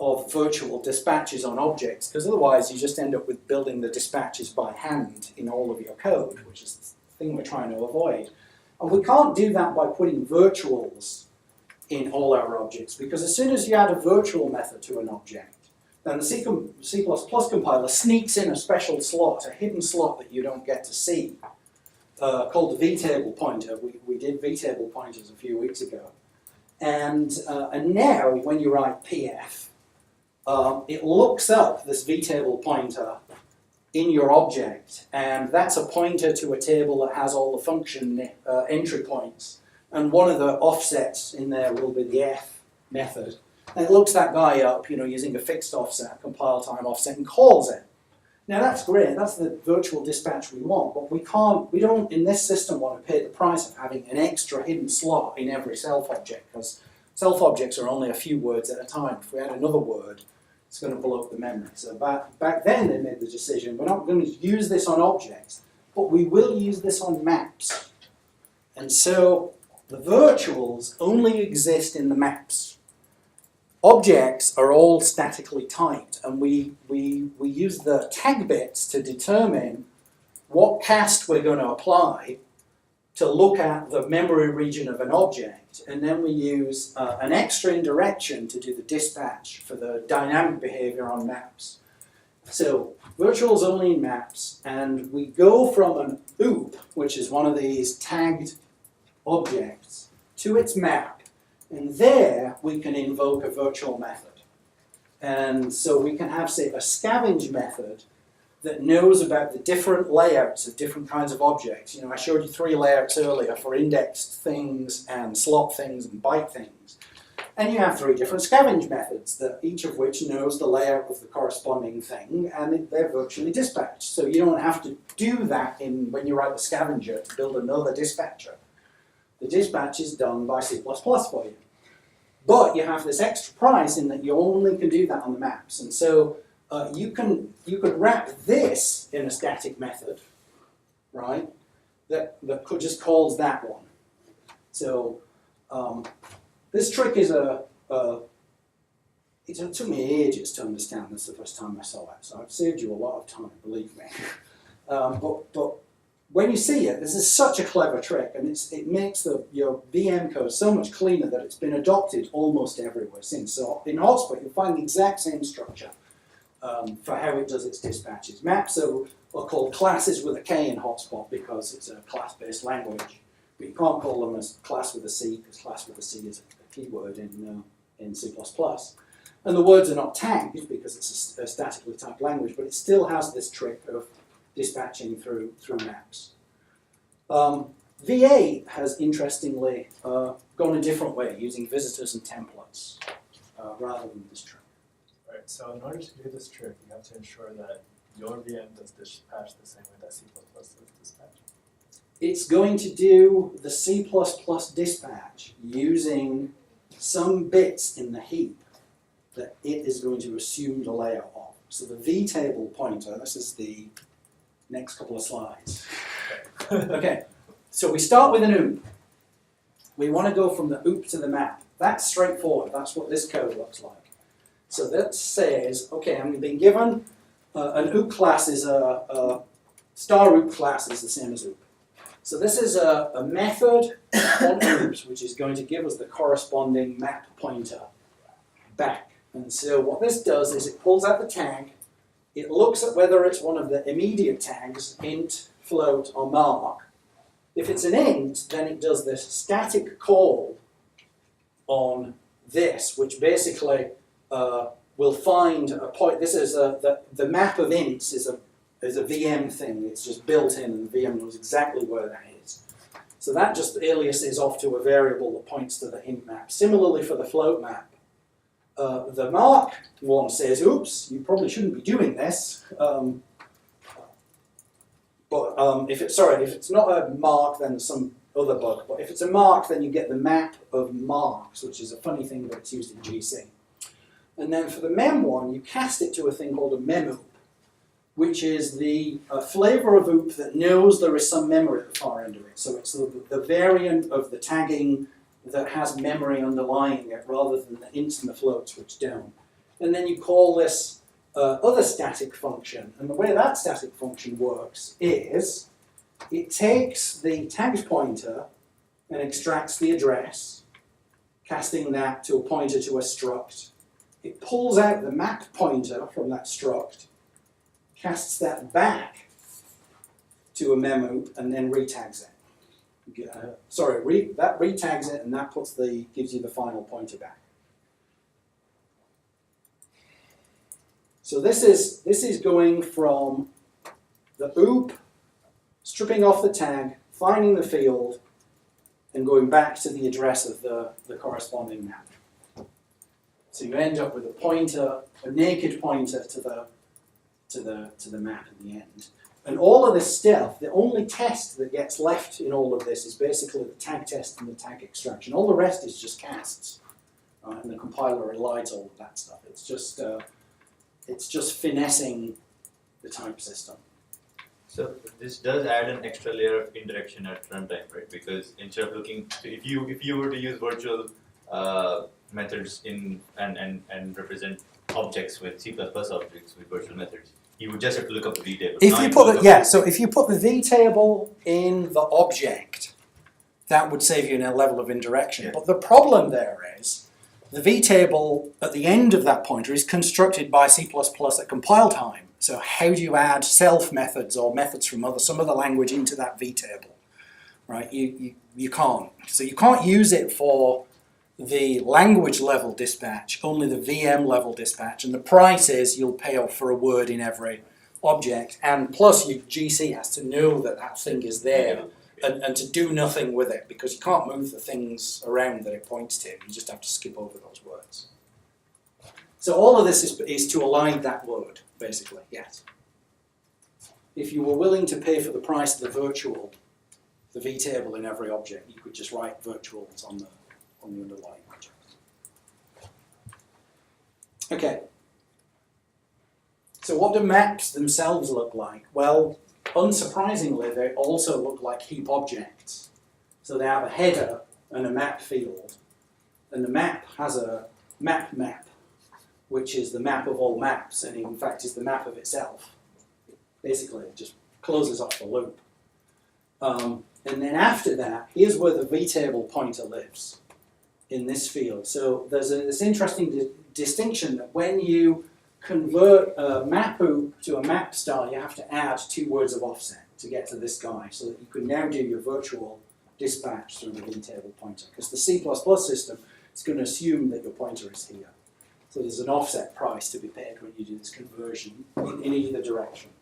of virtual dispatches on objects, because otherwise you just end up with building the dispatches by hand in all of your code, which is the thing we're trying to avoid. And we can't do that by putting virtuals in all our objects, because as soon as you add a virtual method to an object, then the C++ compiler sneaks in a special slot, a hidden slot that you don't get to see, called the vtable pointer. We did vtable pointers a few weeks ago. And now, when you write pf, it looks up this vtable pointer in your object, and that's a pointer to a table that has all the function entry points. And one of the offsets in there will be the f method. And it looks that guy up, using a fixed offset, compile time offset, and calls it. Now that's great, that's the virtual dispatch we want, but we don't in this system want to pay the price of having an extra hidden slot in every self object, because self objects are only a few words at a time. If we add another word, it's going to blow up the memory. So back then they made the decision, we're not going to use this on objects, but we will use this on maps. And so the virtuals only exist in the maps. Objects are all statically typed, and we use the tag bits to determine what cast we're going to apply to look at the memory region of an object, and then we use an extra indirection to do the dispatch for the dynamic behavior on maps. So virtuals only in maps, and we go from an OOP, which is one of these tagged objects, to its map. And there we can invoke a virtual method. And so we can have, say, a scavenge method that knows about the different layouts of different kinds of objects. I showed you 3 layouts earlier for indexed things and slot things and byte things. And you have 3 different scavenge methods, that each of which knows the layout of the corresponding thing, and they're virtually dispatched. So you don't have to do that when you write the scavenger to build another dispatcher. The dispatch is done by C++ for you. But you have this extra price in that you only can do that on the maps. And so you could wrap this in a static method, right, that just calls that one. So this trick is it took me ages to understand this the first time I saw it. So I've saved you a lot of time, believe me. But when you see it, this is such a clever trick, and it makes your VM code so much cleaner that it's been adopted almost everywhere since. So in Hotspot, you'll find the exact same structure for how it does its dispatches. Maps are called classes with a K in Hotspot because it's a class-based language, but you can't call them as class with a C, because class with a C is a keyword in C++. And the words are not tagged because it's a statically typed language, but it still has this trick of dispatching through maps. V8 has interestingly gone a different way, using visitors and templates rather than this trick. Right, so in order to do this trick, you have to ensure that your VM does dispatch the same way that C++ does dispatch. It's going to do the C++ dispatch using some bits in the heap that it is going to assume the layout of. So the vtable pointer, this is the next couple of slides. Okay, so we start with an OOP. We want to go from the OOP to the map. That's straightforward. That's what this code looks like. So that says, okay, I'm being given an OOP class is a star OOP class is the same as OOP. So this is a method on OOPs which is going to give us the corresponding map pointer back. And so what this does is it pulls out the tag. It looks at whether it's one of the immediate tags, int, float, or mark. If it's an int, then it does this static call on this, which basically will find a point. This is the map of ints is a VM thing. It's just built in, and the VM knows exactly where that is. So that just aliases off to a variable that points to the int map. Similarly for the float map. The mark one says, oops, you probably shouldn't be doing this. If it's not a mark, then there's some other bug. But if it's a mark, then you get the map of marks, which is a funny thing, but it's used in GC. And then for the mem one, you cast it to a thing called a mem-oop, which is the flavor of OOP that knows there is some memory at the far end of it. So it's the variant of the tagging that has memory underlying it rather than the ints and the floats, which don't. And then you call this other static function. And the way that static function works is it takes the tags pointer and extracts the address, casting that to a pointer to a struct. It pulls out the map pointer from that struct, casts that back to a mem-oop, and then retags it. That retags it, and that gives you the final pointer back. So this is going from the OOP, stripping off the tag, finding the field, and going back to the address of the corresponding map. So you end up with a pointer, a naked pointer to the map in the end. And all of this stuff, the only test that gets left in all of this is basically the tag test and the tag extraction. All the rest is just casts, right? And the compiler elides all of that stuff. It's just finessing the type system. So this does add an extra layer of indirection at runtime, right? Because instead of looking, if you were to use virtual methods in and represent objects with C++ objects with virtual methods, you would just have to look up the v table. If you put the, so if you put the v table in the object, that would save you a level of indirection. Yeah. But the problem there is the v table at the end of that pointer is constructed by C++ at compile time. So how do you add self methods or methods from some other language into that v table? Right? You can't. So you can't use it for the language level dispatch, only the VM level dispatch, and the price is you'll pay for a word in every object, and plus your GC has to know that that thing is there and to do nothing with it, because you can't move the things around that it points to, you just have to skip over those words. So all of this is to align that word, basically, yes. If you were willing to pay for the price of the virtual, the v table in every object, you could just write virtuals on the underlying object. Okay. So what do maps themselves look like? Well, unsurprisingly, they also look like heap objects. So they have a header and a map field. And the map has a map, which is the map of all maps, and in fact is the map of itself. Basically, it just closes off the loop. And then after that, here's where the vtable pointer lives, in this field. So there's this interesting distinction that when you convert a map OOP to a map star, you have to add 2 words of offset to get to this guy, so that you can now do your virtual dispatch through the vtable pointer. Because the C++ system is going to assume that your pointer is here. So there's an offset price to be paid when you do this conversion in either direction.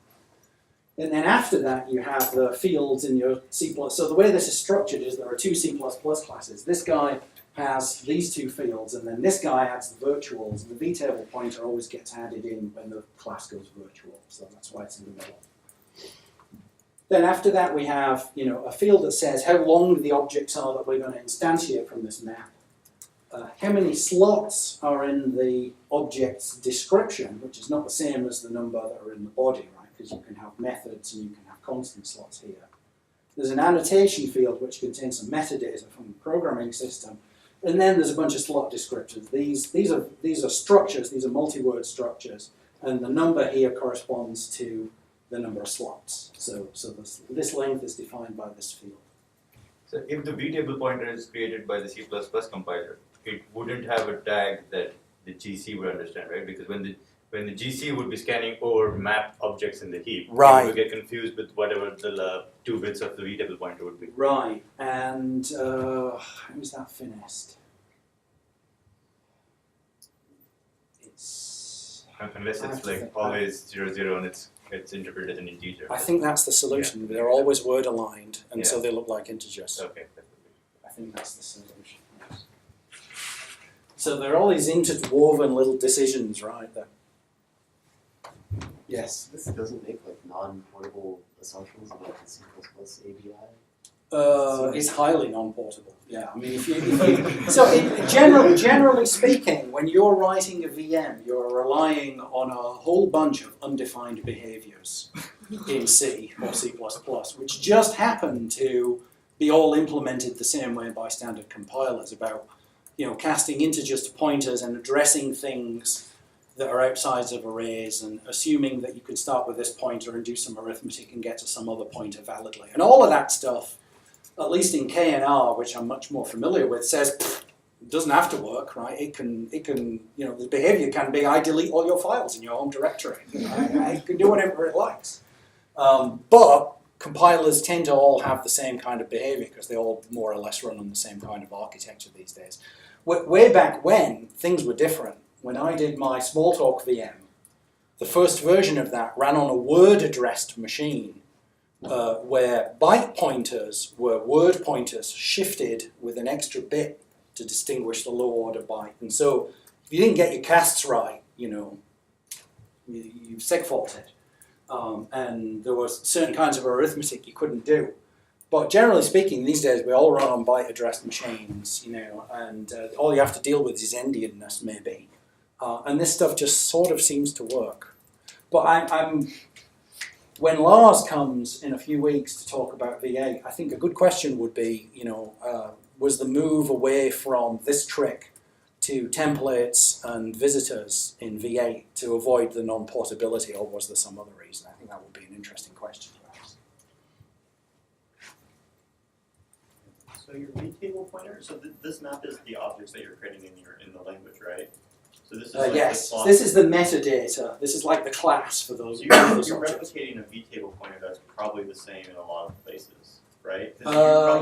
And then after that, you have the fields in your C++. So the way this is structured is there are 2 C++ classes. This guy has these 2 fields, and then this guy adds the virtuals, and the vtable pointer always gets added in when the class goes virtual. So that's why it's in the middle. Then after that, we have a field that says how long the objects are that we're going to instantiate from this map. How many slots are in the object's description, which is not the same as the number that are in the body, right? Because you can have methods and you can have constant slots here. There's an annotation field which contains some metadata from the programming system, and then there's a bunch of slot descriptors. These are structures. These are multi-word structures, and the number here corresponds to the number of slots. So this length is defined by this field. So if the vtable pointer is created by the C++ compiler, it wouldn't have a tag that the GC would understand, right? Because when the GC would be scanning over map objects in the heap, right, it would get confused with whatever the 2 bits of the vtable pointer would be. Right, and how is that finessed? Unless it's like always 0, 0 and it's interpreted as an integer. I think that's the solution. Yeah. They're always word aligned, and so they look like integers. Okay. I think that's the solution. Yes. So there are all these interwoven little decisions, right? That. Yes. This doesn't make like non-portable assumptions about the C++ ABI. It's highly non-portable. Yeah, I mean, generally speaking, when you're writing a VM, you're relying on a whole bunch of undefined behaviors in C or C++, which just happen to be all implemented the same way by standard compilers about, casting integers to pointers and addressing things that are outside of arrays and assuming that you can start with this pointer and do some arithmetic and get to some other pointer validly. And all of that stuff, at least in K&R, which I'm much more familiar with, says it doesn't have to work, right? It can, the behavior can be I delete all your files in your home directory. It can do whatever it likes. But compilers tend to all have the same kind of behavior because they all more or less run on the same kind of architecture these days. Way back when, things were different. When I did my Smalltalk VM, the first version of that ran on a word-addressed machine, where byte pointers were word pointers shifted with an extra bit to distinguish the low-order byte. And so if you didn't get your casts right, you segfaulted. And there were certain kinds of arithmetic you couldn't do. But generally speaking, these days we all run on byte-addressed machines, and all you have to deal with is endianness, maybe. And this stuff just sort of seems to work. But when Lars comes in a few weeks to talk about V8, I think a good question would be, was the move away from this trick to templates and visitors in V8 to avoid the non-portability, or was there some other reason? I think that would be an interesting question to ask. So your V-table pointer, so this map is the objects that you're creating in the language, right? So this is like yes, the this is the metadata. This is like the class for those. So you're replicating a V-table pointer that's probably the same in a lot of places, right?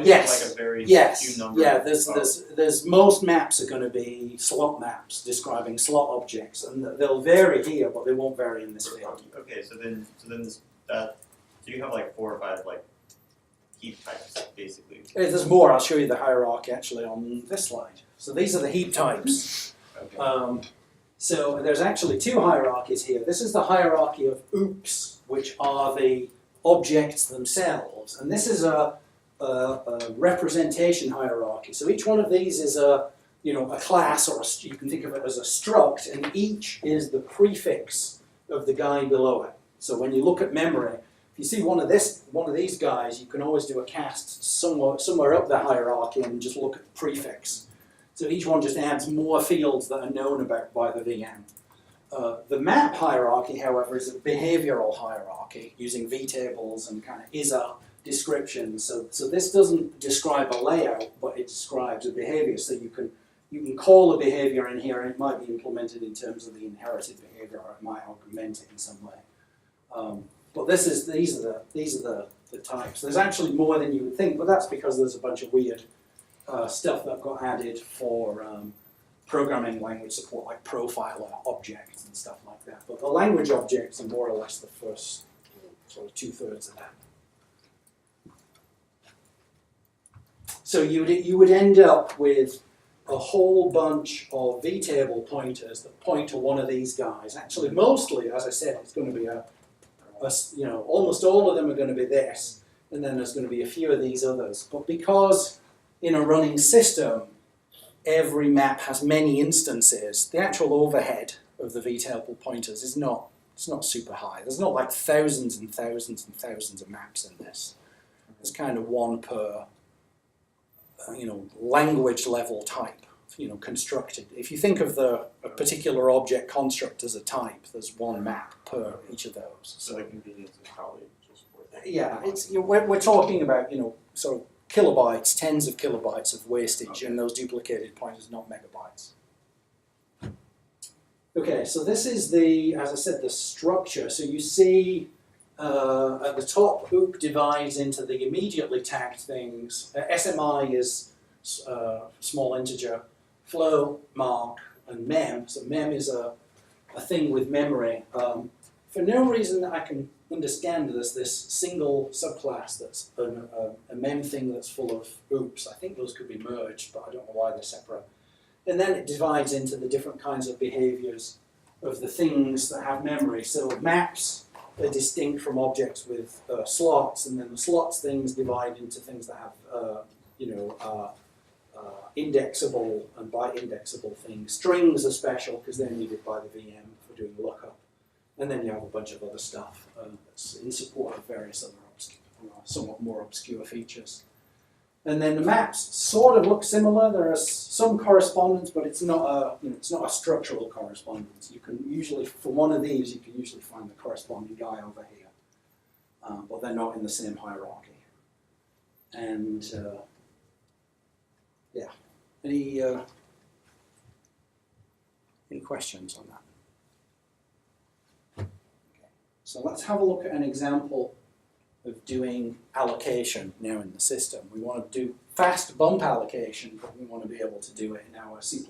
Yes. Like a very Yes. few number Yeah. of, There's most maps are going to be slot maps describing slot objects, and they'll vary here, but they won't vary in this field. Okay, so you have like 4 or 5 like heap types basically. There's more. I'll show you the hierarchy actually on this slide. So these are the heap types. Okay. So there's actually 2 hierarchies here. This is the hierarchy of OOPs, which are the objects themselves, and this is a representation hierarchy. So each one of these is a class, or you can think of it as a struct, and each is the prefix of the guy below it. So when you look at memory, if you see one of these guys, you can always do a cast somewhere up the hierarchy and just look at the prefix. So each one just adds more fields that are known about by the VM. The map hierarchy, however, is a behavioral hierarchy using vtables and kind of ISA descriptions. So this doesn't describe a layout, but it describes a behavior. So you can call a behavior in here, and it might be implemented in terms of the inherited behavior, or it might augment it in some way. But these are the types. There's actually more than you would think, but that's because there's a bunch of weird stuff that got added for programming language support, like profiler objects and stuff like that. But the language objects are more or less the first sort of 2/3 of that. So you would end up with a whole bunch of vtable pointers that point to one of these guys. Actually, mostly, as I said, it's going to be almost all of them are going to be this, and then there's going to be a few of these others. But because in a running system, every map has many instances, the actual overhead of the vtable pointers is not super high. There's not like thousands and thousands and thousands of maps in this. There's kind of one per language level type, constructed. If you think of a particular object construct as a type, there's one map per each of those. So the convenience is probably just worth it. Yeah, it's we're talking about sort of kilobytes, tens of kilobytes of wastage, and those duplicated pointers, not megabytes. Okay, so this is as I said, the structure. So you see at the top, OOP divides into the immediately tagged things. SMI is small integer, flow, mark, and mem. So mem is a thing with memory. For no reason that I can understand, there's this single subclass that's a mem thing that's full of OOPs. I think those could be merged, but I don't know why they're separate. And then it divides into the different kinds of behaviors of the things that have memory. So maps are distinct from objects with slots, and then the slots things divide into things that have indexable and byte-indexable things. Strings are special because they're needed by the VM for doing lookup. And then you have a bunch of other stuff that's in support of various other somewhat more obscure features. And then the maps sort of look similar. There is some correspondence, but it's not a structural correspondence. You can usually, for one of these, you can usually find the corresponding guy over here, but they're not in the same hierarchy. And yeah, any questions on that? Okay. So let's have a look at an example of doing allocation now in the system. We want to do fast bump allocation, but we want to be able to do it in our C++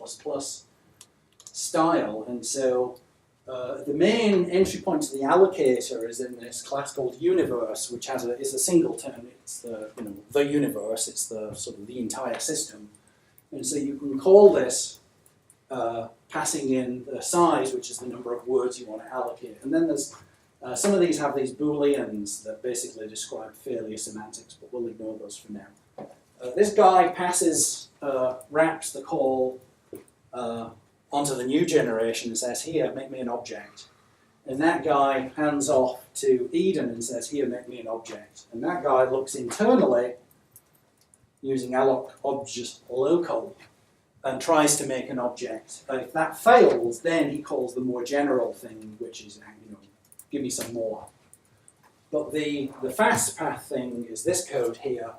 style. And so The main entry point to the allocator is in this class called universe, which is a singleton. It's the universe. It's the sort of the entire system, and so you can call this passing in the size, which is the number of words you want to allocate. And then there's some of these have these booleans that basically describe failure semantics, but we'll ignore those for now. This guy wraps the call onto the new generation and says, here, make me an object. And that guy hands off to Eden and says, here, make me an object. And that guy looks internally using alloc object local and tries to make an object. If that fails, then he calls the more general thing, which is, give me some more. But the fast path thing is this code here,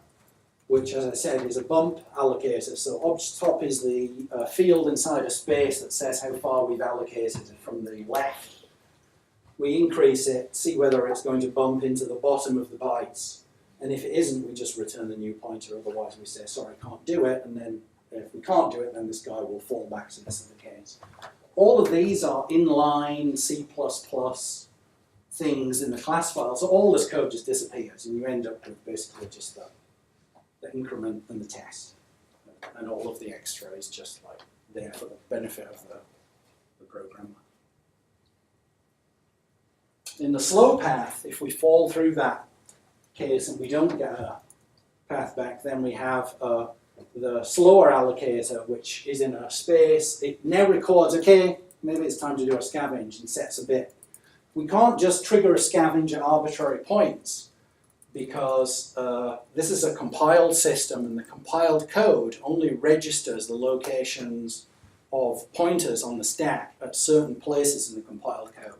which, as I said, is a bump allocator. So obj_top is the field inside a space that says how far we've allocated from the left. We increase it, see whether it's going to bump into the bottom of the bytes. And if it isn't, we just return the new pointer. Otherwise, we say, sorry, can't do it. And then if we can't do it, then this guy will fall back to this other case. All of these are inline C++ things in the class file. So all this code just disappears, and you end up with basically just the increment and the test. And all of the extra is just like there for the benefit of the programmer. In the slow path, if we fall through that case and we don't get a path back, then we have the slower allocator, which is in a space. It now records, okay, maybe it's time to do a scavenge, and sets a bit. We can't just trigger a scavenge at arbitrary points, because this is a compiled system, and the compiled code only registers the locations of pointers on the stack at certain places in the compiled code.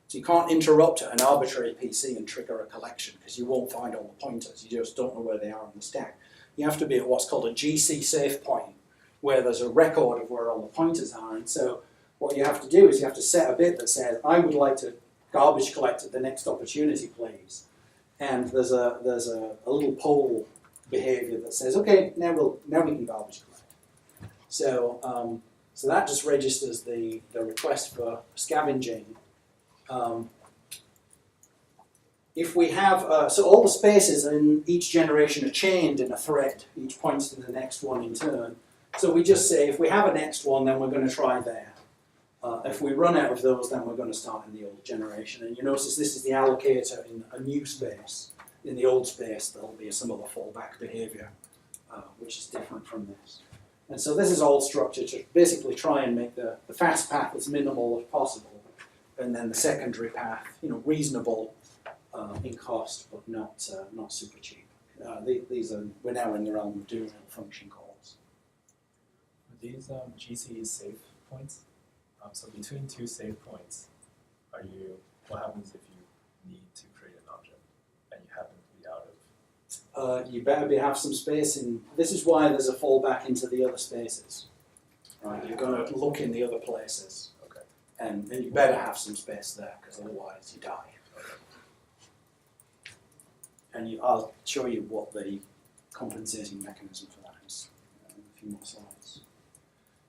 So you can't interrupt an arbitrary PC and trigger a collection, because you won't find all the pointers. You just don't know where they are on the stack. You have to be at what's called a GC safe point, where there's a record of where all the pointers are. And so what you have to do is you have to set a bit that says, I would like to garbage collect at the next opportunity, please. And there's a little poll behavior that says, okay, now we can garbage collect. So so that just registers the request for scavenging. If we have, so all the spaces in each generation are chained in a thread. Each points to the next one in turn. So we just say, if we have a next one, then we're going to try there. If we run out of those, then we're going to start in the old generation. And you notice this is the allocator in a new space. In the old space, there'll be some other fallback behavior, which is different from this. And so this is all structured to basically try and make the fast path as minimal as possible, and then the secondary path, reasonable in cost, but not super cheap. We're now in the realm of doing function calls. Are these GC safe points? So between two safe points, what happens if you need to create an object and you happen to be out of? You better have some space in. This is why there's a fallback into the other spaces. Right, you're going to look in the other places. Okay. And you better have some space there, because otherwise you die. Okay. And I'll show you what the compensating mechanism for that is in a few more slides.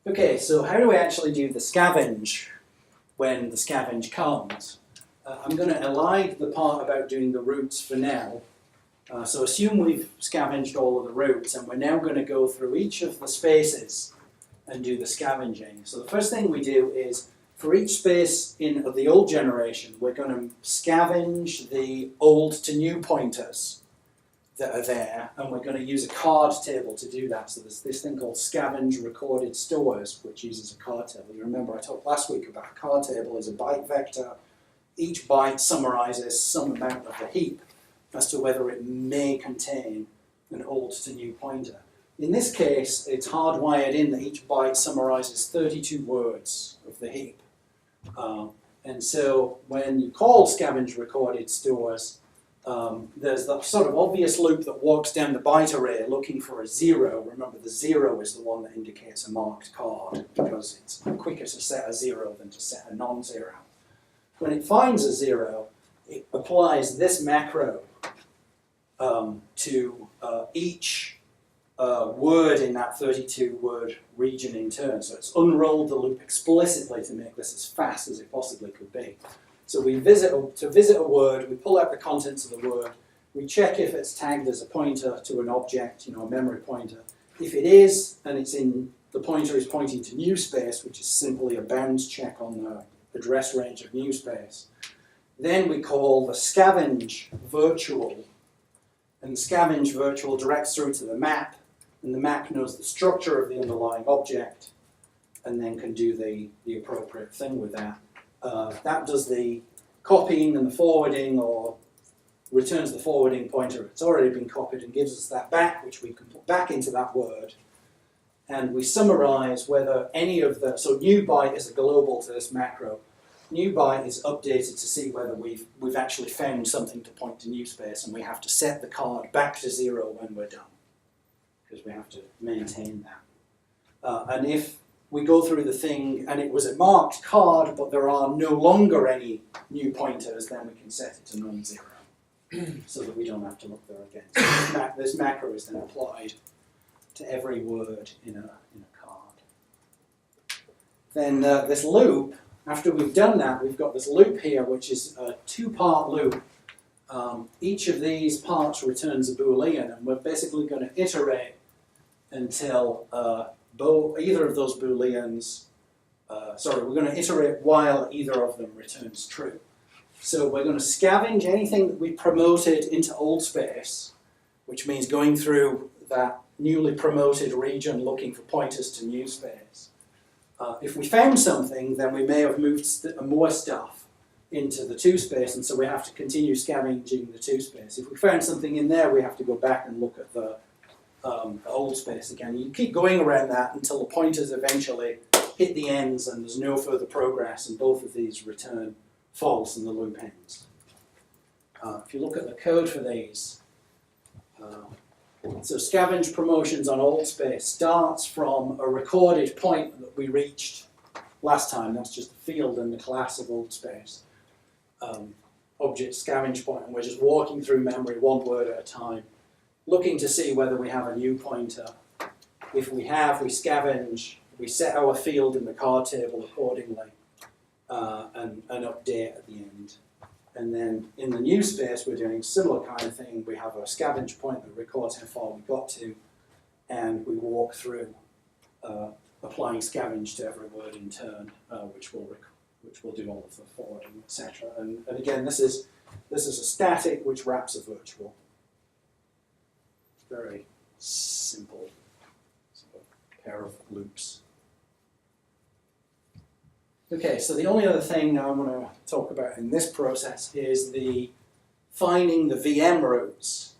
Okay, so how do we actually do the scavenge when the scavenge comes? I'm going to elide the part about doing the routes for now. So assume we've scavenged all of the routes, and we're now going to go through each of the spaces and do the scavenging. So the first thing we do is, for each space of the old generation, we're going to scavenge the old to new pointers that are there, and we're going to use a card table to do that. So there's this thing called scavenge recorded stores, which uses a card table. You remember I talked last week about a card table is a byte vector. Each byte summarizes some amount of the heap as to whether it may contain an old to new pointer. In this case, it's hardwired in that each byte summarizes 32 words of the heap. And so when you call scavenge recorded stores, there's the sort of obvious loop that walks down the byte array looking for a 0. Remember, the 0 is the one that indicates a marked card, because it's quicker to set a 0 than to set a non-0. When it finds a 0, it applies this macro to each word in that 32-word region in turn. So it's unrolled the loop explicitly to make this as fast as it possibly could be. So to visit a word, we pull out the contents of the word, we check if it's tagged as a pointer to an object, a memory pointer. If it is, and the pointer is pointing to new space, which is simply a bounds check on the address range of new space, then we call the scavenge virtual, and the scavenge virtual directs through to the map, and the map knows the structure of the underlying object, and then can do the appropriate thing with that. That does the copying and the forwarding, or returns the forwarding pointer. It's already been copied and gives us that back, which we can put back into that word. And we summarize whether any of the, so new byte is a global to this macro. New byte is updated to see whether we've actually found something to point to new space, and we have to set the card back to 0 when we're done, because we have to maintain that. And if we go through the thing and it was a marked card, but there are no longer any new pointers, then we can set it to non-zero, so that we don't have to look there again. So this macro is then applied to every word in a card. Then this loop, after we've done that, we've got this loop here, which is a 2-part loop. Each of these parts returns a Boolean, and we're basically going to iterate until either of those Booleans, we're going to iterate while either of them returns true. So we're going to scavenge anything that we promoted into old space, which means going through that newly promoted region looking for pointers to new space. If we found something, then we may have moved more stuff into the 2 space, and so we have to continue scavenging the 2 space. If we found something in there, we have to go back and look at the old space again. You keep going around that until the pointers eventually hit the ends and there's no further progress, and both of these return false and the loop ends. If you look at the code for these, so scavenge promotions on old space starts from a recorded point that we reached last time. That's just the field and the class of old space. Object scavenge point, and we're just walking through memory one word at a time, looking to see whether we have a new pointer. If we have, we scavenge, we set our field in the card table accordingly, and update at the end. And then in the new space, we're doing a similar kind of thing. We have a scavenge point that records how far we got to, and we walk through applying scavenge to every word in turn, which will do all of the forwarding, etc. And again, this is a static which wraps a virtual. Very simple sort of pair of loops. Okay, so the only other thing I want to talk about in this process is finding the VM routes.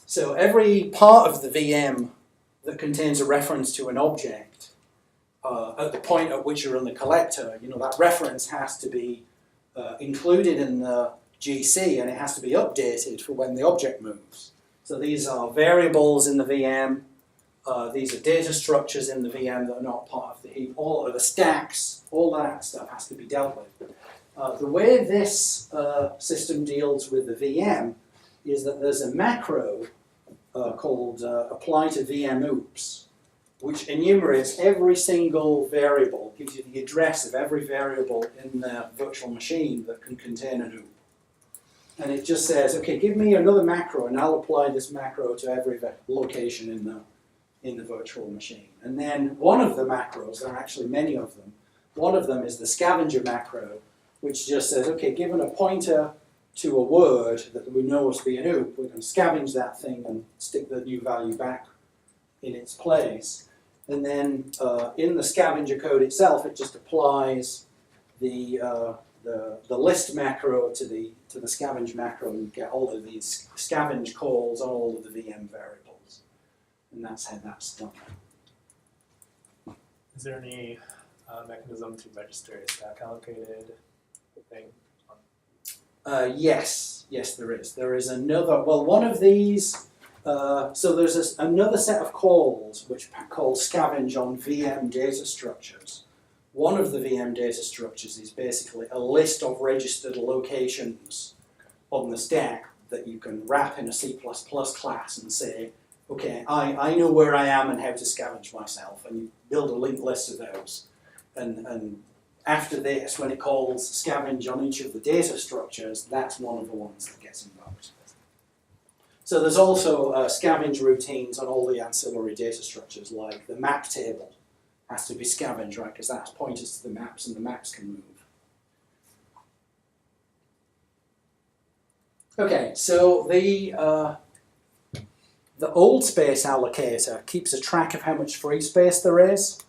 So every part of the VM that contains a reference to an object, at the point at which you're in the collector, that reference has to be included in the GC, and it has to be updated for when the object moves. So these are variables in the VM. These are data structures in the VM that are not part of the heap. All of the stacks, all that stuff has to be dealt with. The way this system deals with the VM is that there's a macro called apply to VM oops, which enumerates every single variable, gives you the address of every variable in the virtual machine that can contain an oop. And it just says, okay, give me another macro, and I'll apply this macro to every location in the virtual machine. And then one of the macros, there are actually many of them, one of them is the scavenger macro, which just says, okay, given a pointer to a word that we know must be an oop, we're going to scavenge that thing and stick the new value back in its place. And then in the scavenger code itself, it just applies the list macro to the scavenge macro, and you get all of these scavenge calls on all of the VM variables. And that's how that's done. Is there any mechanism to register a stack allocated thing? Yes, there is. There is another, well, one of these, so there's another set of calls which call scavenge on VM data structures. One of the VM data structures is basically a list of registered locations on the stack that you can wrap in a C++ class and say, okay, I know where I am and how to scavenge myself, and you build a linked list of those. And after this, when it calls scavenge on each of the data structures, that's one of the ones that gets invoked. So there's also scavenge routines on all the ancillary data structures, like the map table has to be scavenged, right, because that's pointers to the maps, and the maps can move. Okay, so the old space allocator keeps a track of how much free space there is,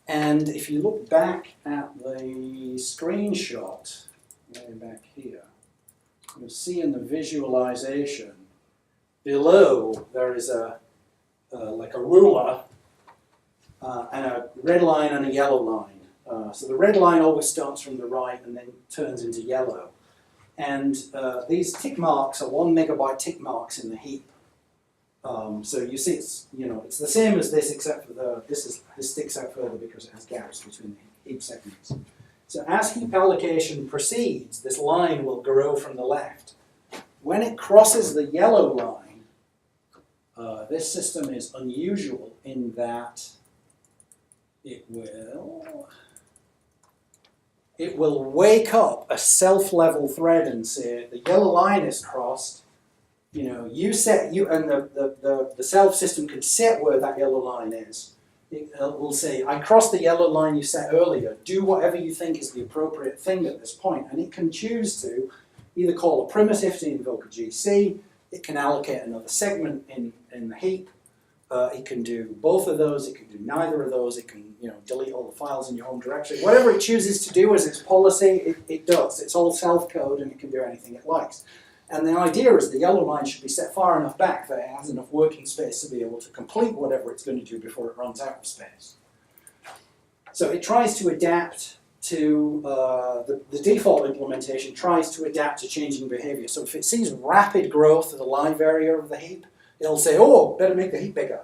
and if you look back at the screenshot, way back here, you'll see in the visualization below there is like a ruler and a red line and a yellow line. So the red line always starts from the right and then turns into yellow. And these tick marks are 1 megabyte tick marks in the heap. So you see, it's the same as this, except for this sticks out further because it has gaps between the heap segments. So as heap allocation proceeds, this line will grow from the left. When it crosses the yellow line, this system is unusual in that it will wake up a self-level thread and say the yellow line is crossed. And the self system can set where that yellow line is. It will say, I crossed the yellow line you set earlier. Do whatever you think is the appropriate thing at this point. And it can choose to either call a primitive to invoke a GC. It can allocate another segment in the heap. It can do both of those. It can do neither of those. It can delete all the files in your home directory. Whatever it chooses to do as its policy, it does. It's all self-code and it can do anything it likes. And the idea is the yellow line should be set far enough back that it has enough working space to be able to complete whatever it's going to do before it runs out of space. So it tries to adapt to, the default implementation tries to adapt to changing behavior. So if it sees rapid growth of the live area of the heap, it'll say, oh, better make the heap bigger.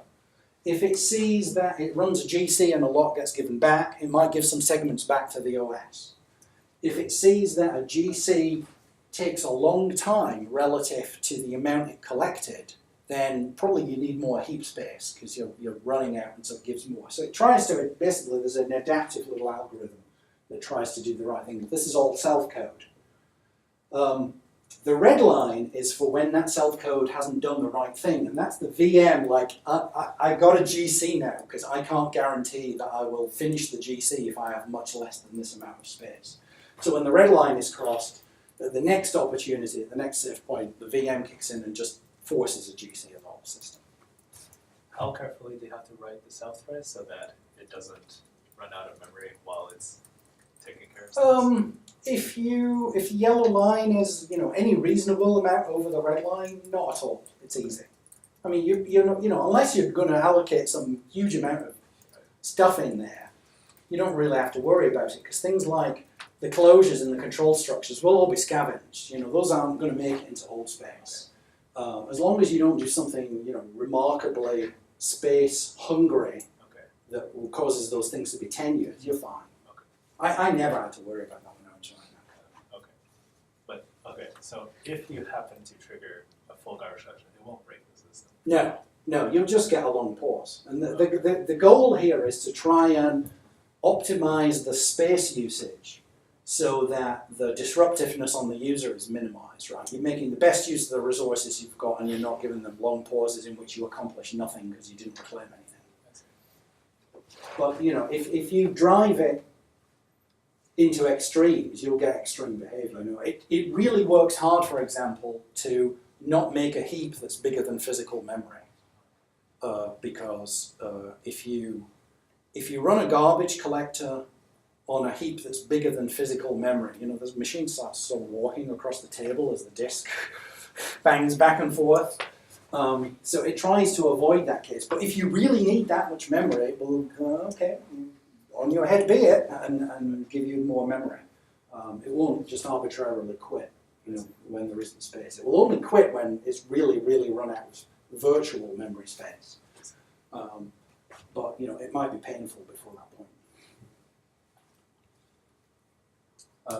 If it sees that it runs a GC and a lot gets given back, it might give some segments back to the OS. If it sees that a GC takes a long time relative to the amount it collected, then probably you need more heap space because you're running out, and so it gives more. So it tries to, basically there's an adaptive little algorithm that tries to do the right thing. This is all self-code. The red line is for when that self-code hasn't done the right thing, and that's the VM, like, I got a GC now, because I can't guarantee that I will finish the GC if I have much less than this amount of space. So when the red line is crossed, the next opportunity, the next safe point, the VM kicks in and just forces a GC of the whole system. How carefully do you have to write the self-thread so that it doesn't run out of memory while it's taking care of things? If the yellow line is any reasonable amount over the red line, not at all. It's easy. I mean, unless you're going to allocate some huge amount of stuff in there, you don't really have to worry about it because things like the closures and the control structures will all be scavenged. Those aren't going to make it into hold space. As long as you don't do something remarkably space hungry that causes those things to be tenured, you're fine. I never had to worry about that when I was trying that. Okay. But, so if you happen to trigger a full garbage collection, it won't break the system. No, you'll just get a long pause. And the goal here is to try and optimize the space usage so that the disruptiveness on the user is minimized, right? You're making the best use of the resources you've got and you're not giving them long pauses in which you accomplish nothing because you didn't reclaim anything. But, if you drive it into extremes, you'll get extreme behavior. It really works hard, for example, to not make a heap that's bigger than physical memory. Because if you run a garbage collector on a heap that's bigger than physical memory, the machine starts sort of walking across the table as the disk bangs back and forth. So it tries to avoid that case. But if you really need that much memory, it will okay, on your head be it, and give you more memory. It won't just arbitrarily quit, when there isn't space. It will only quit when it's really, really run out of virtual memory space. But it might be painful before that point.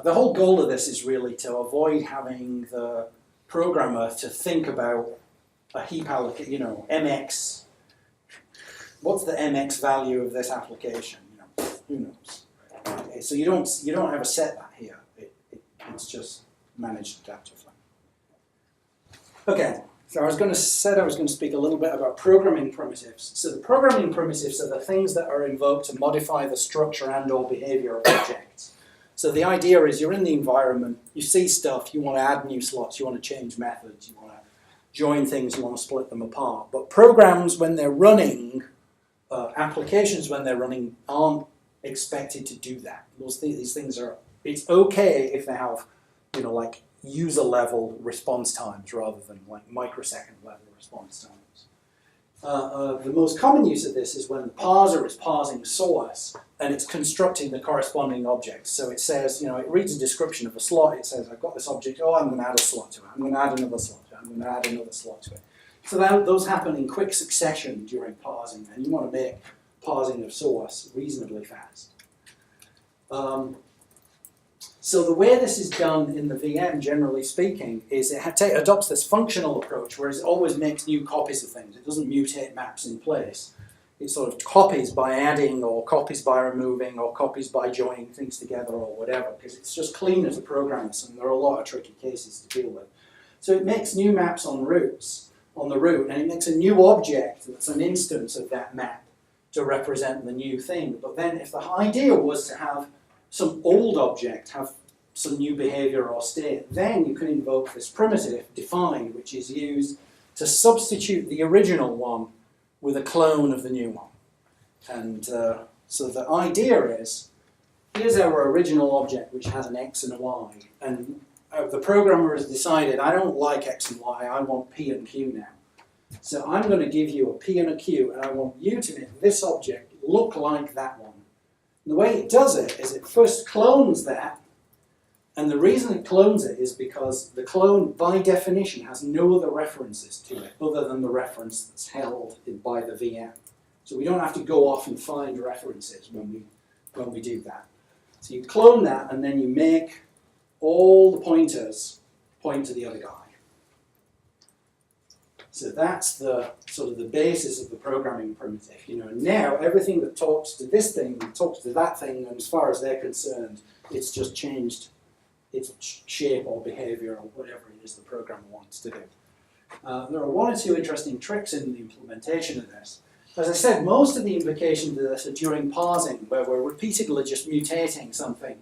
The whole goal of this is really to avoid having the programmer to think about a heap allocate, MX what's the MX value of this application? Who knows? Okay, so you don't ever set that here. It's just managed adaptively. Okay, so I was going to speak a little bit about programming primitives. So the programming primitives are the things that are invoked to modify the structure and/or behavior of objects. So the idea is you're in the environment, you see stuff, you want to add new slots, you want to change methods, you want to join things, you want to split them apart. But programs, when they're running, applications when they're running, aren't expected to do that. These things are, it's okay if they have, like user level response times rather than like microsecond level response times. The most common use of this is when the parser is parsing source and it's constructing the corresponding objects. So it says, it reads a description of a slot, it says, I've got this object, I'm going to add a slot to it, I'm going to add another slot to it, I'm going to add another slot to it. So those happen in quick succession during parsing, and you want to make parsing of source reasonably fast. So the way this is done in the VM, generally speaking, is it adopts this functional approach, whereas it always makes new copies of things. It doesn't mutate maps in place. It sort of copies by adding, or copies by removing, or copies by joining things together, or whatever, because it's just clean as a programmer, and there are a lot of tricky cases to deal with. So it makes new maps on the root, and it makes a new object that's an instance of that map to represent the new thing. But then if the idea was to have some old object have some new behavior or state, then you can invoke this primitive defined, which is used to substitute the original one with a clone of the new one. And so the idea is, here's our original object which has an X and a Y, and the programmer has decided, I don't like X and Y, I want P and Q now. So I'm going to give you a P and a Q, and I want you to make this object look like that one. The way it does it is it first clones that, and the reason it clones it is because the clone, by definition, has no other references to it other than the reference that's held by the VM. So we don't have to go off and find references when we do that. So you clone that, and then you make all the pointers point to the other guy. So that's the sort of the basis of the programming primitive. Now everything that talks to this thing talks to that thing, and as far as they're concerned, it's just changed its shape or behavior or whatever it is the programmer wants to do. There are one or two interesting tricks in the implementation of this. As I said, most of the invocations of this are during parsing, where we're repeatedly just mutating something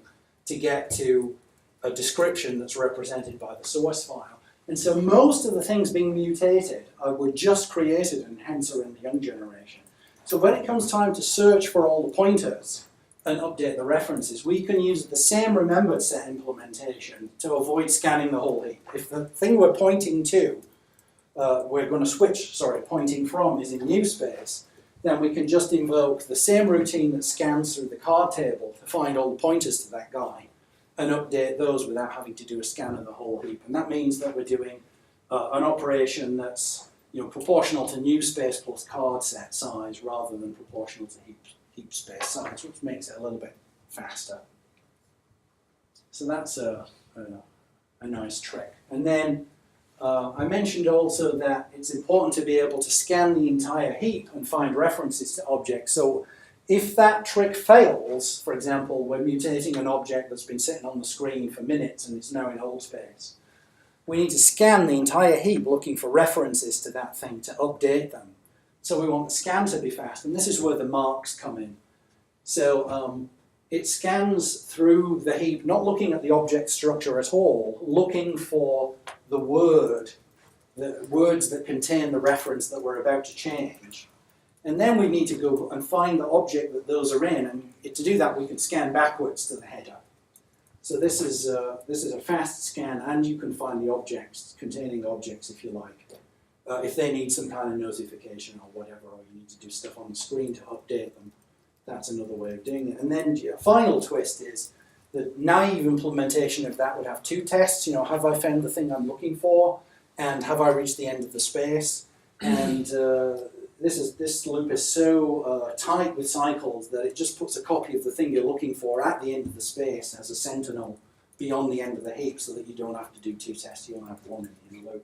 to get to a description that's represented by the source file. And so most of the things being mutated were just created and hence are in the young generation. So when it comes time to search for all the pointers and update the references, we can use the same remembered set implementation to avoid scanning the whole heap. If the thing we're pointing to, we're going to switch, pointing from is in new space, then we can just invoke the same routine that scans through the card table to find all the pointers to that guy, and update those without having to do a scan of the whole heap. And that means that we're doing an operation that's proportional to new space plus card set size rather than proportional to heap space size, which makes it a little bit faster. So that's a nice trick. And then I mentioned also that it's important to be able to scan the entire heap and find references to objects. So if that trick fails, for example, we're mutating an object that's been sitting on the screen for minutes and it's now in hold space, we need to scan the entire heap looking for references to that thing to update them. So we want the scan to be fast, and this is where the marks come in. So it scans through the heap, not looking at the object structure at all, looking for the words that contain the reference that we're about to change. And then we need to go and find the object that those are in, and to do that we can scan backwards to the header. So this is a fast scan, and you can find the objects, containing objects if you like. If they need some kind of notification or whatever, or you need to do stuff on the screen to update them, that's another way of doing it. And then a final twist is the naive implementation of that would have two tests. Have I found the thing I'm looking for, and have I reached the end of the space? And this loop is so tight with cycles that it just puts a copy of the thing you're looking for at the end of the space as a sentinel beyond the end of the heap, so that you don't have to do two tests, you only have one in the loop.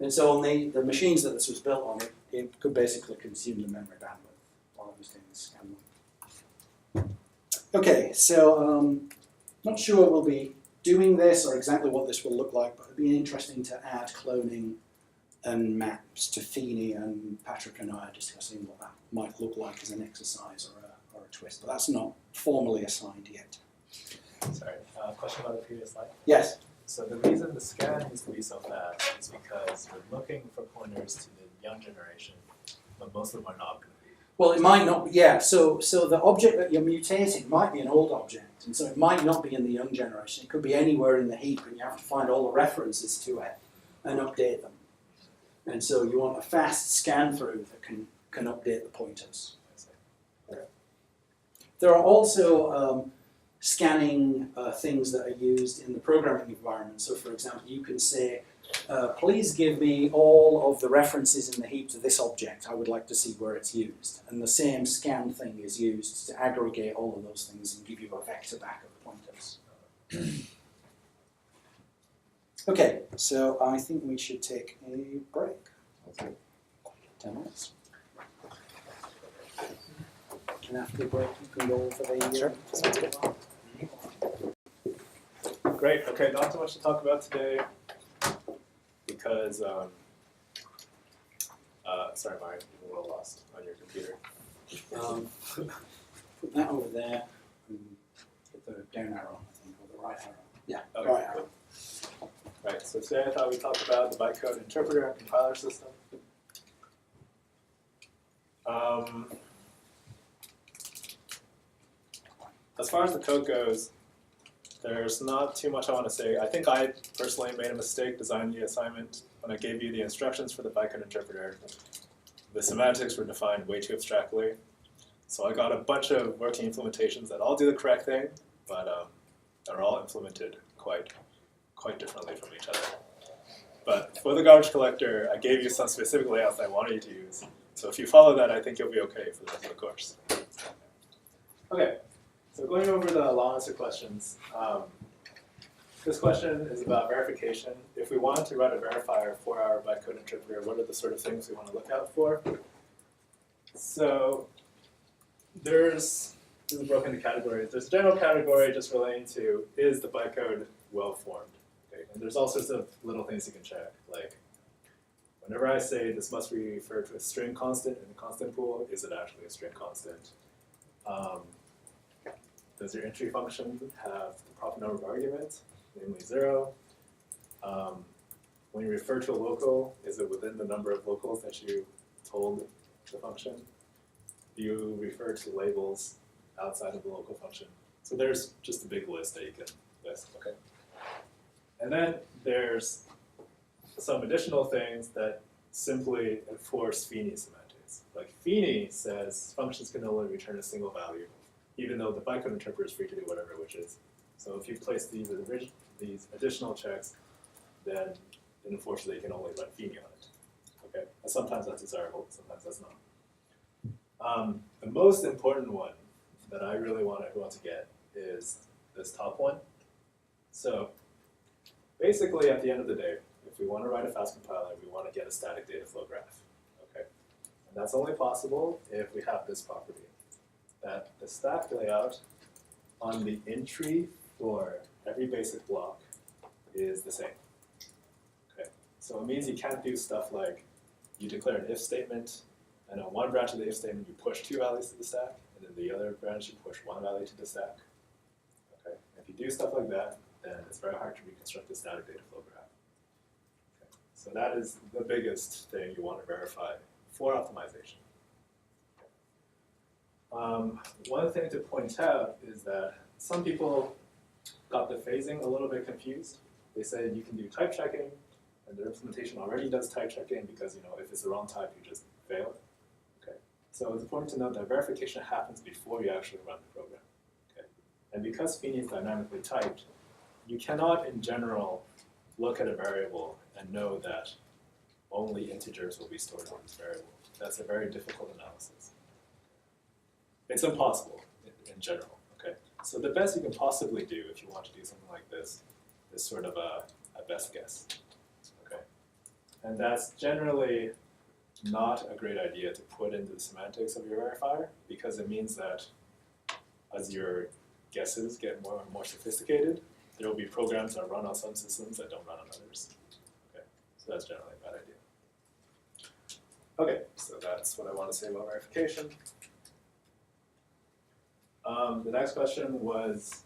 And so on the machines that this was built on, it could basically consume the memory bandwidth was doing the scan one. Okay, so not sure we'll be doing this or exactly what this will look like, but it'd be interesting to add cloning and maps to Feeney, and Patrick and I are discussing what that might look like as an exercise or a twist, but that's not formally assigned yet. Sorry, question about the previous slide. Yes? So the reason the scan needs to be so fast is because we're looking for pointers to the young generation, but most of them are not going to be. Well, it might not be, yeah, so the object that you're mutating might be an old object, and so it might not be in the young generation. It could be anywhere in the heap, and you have to find all the references to it and update them. And so you want a fast scan through that can update the pointers. There are also scanning things that are used in the programming environment. So for example, you can say, please give me all of the references in the heap to this object. I would like to see where it's used. And the same scan thing is used to aggregate all of those things and give you a vector back of the pointers. Okay, so I think we should take a break. 10 minutes. And after the break, you can go over the... Great, okay, not too much to talk about today because, sorry, Mari, I'm a little lost on your computer. Put that over there and hit the down arrow, I think, or the right arrow. Yeah, Okay, right arrow. cool. Right, so today I thought we'd talk about the bytecode interpreter and compiler system. As far as the code goes, there's not too much I want to say. I think I personally made a mistake designing the assignment when I gave you the instructions for the bytecode interpreter. The semantics were defined way too abstractly. So I got a bunch of working implementations that all do the correct thing, but they're all implemented quite differently from each other. But for the garbage collector, I gave you some specific layouts I wanted you to use. So if you follow that, I think you'll be okay for the rest of the course. Okay, so going over the long answer questions. This question is about verification. If we wanted to write a verifier for our bytecode interpreter, what are the sort of things we want to look out for? So this is broken into categories. There's a general category just relating to, is the bytecode well formed? Okay. And there's all sorts of little things you can check, like whenever I say this must be referred to a string constant in the constant pool, is it actually a string constant? Does your entry function have the proper number of arguments, namely 0? When you refer to a local, is it within the number of locals that you told the function? Do you refer to labels outside of the local function? So there's just a big list that you can list, okay? And then there's some additional things that simply enforce Feeney semantics. Like Feeney says functions can only return a single value, even though the bytecode interpreter is free to do whatever it wishes. So if you place these additional checks, then it enforces that you can only run Feeney on it. Okay, and sometimes that's desirable, sometimes that's not. The most important one that I really want everyone to get is this top one. So basically, at the end of the day, if we want to write a fast compiler, we want to get a static data flow graph. Okay, and that's only possible if we have this property, that the stack layout on the entry for every basic block is the same. Okay, so it means you can't do stuff like you declare an if statement, and on one branch of the if statement you push 2 values to the stack, and then the other branch you push 1 value to the stack. Okay, if you do stuff like that, then it's very hard to reconstruct the static data flow graph. Okay. So that is the biggest thing you want to verify for optimization. One thing to point out is that some people got the phasing a little bit confused. They said you can do type checking, and their implementation already does type checking because if it's the wrong type, you just fail. Okay. So it's important to note that verification happens before you actually run the program. Okay. And because Feeney is dynamically typed, you cannot, in general, look at a variable and know that only integers will be stored in this variable. That's a very difficult analysis. It's impossible in general. Okay. So the best you can possibly do if you want to do something like this is sort of a best guess. Okay. And that's generally not a great idea to put into the semantics of your verifier, because it means that as your guesses get more and more sophisticated, there will be programs that run on some systems that don't run on others. Okay, so that's generally a bad idea. Okay, so that's what I want to say about verification. The next question was,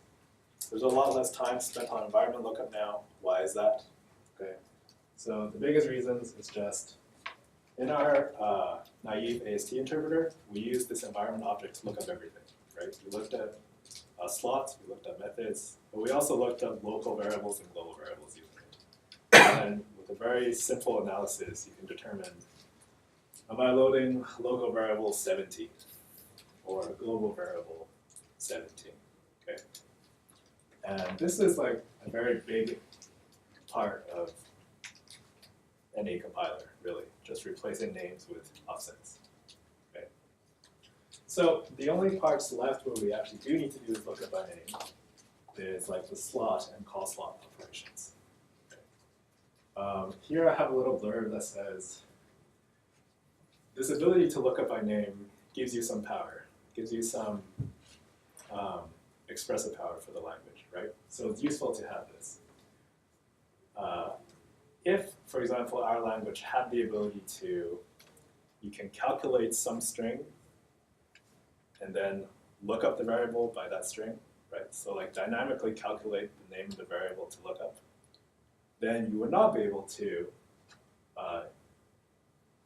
there's a lot less time spent on environment lookup now. Why is that? Okay, so the biggest reasons is just in our naive AST interpreter, we use this environment object to look up everything, right? We looked at slots, we looked at methods, but we also looked at local variables and global variables using it. And with a very simple analysis, you can determine, am I loading local variable 17 or a global variable 17, okay? And this is like a very big part of any compiler, really, just replacing names with offsets. Okay. So the only parts left where we actually do need to do this lookup by name is like the slot and call slot operations. Okay. Here I have a little blurb that says, this ability to look up by name gives you some power, gives you some expressive power for the language, right? So it's useful to have this. If, for example, our language had the ability to, you can calculate some string and then look up the variable by that string, right? So like dynamically calculate the name of the variable to look up, then you would not be able to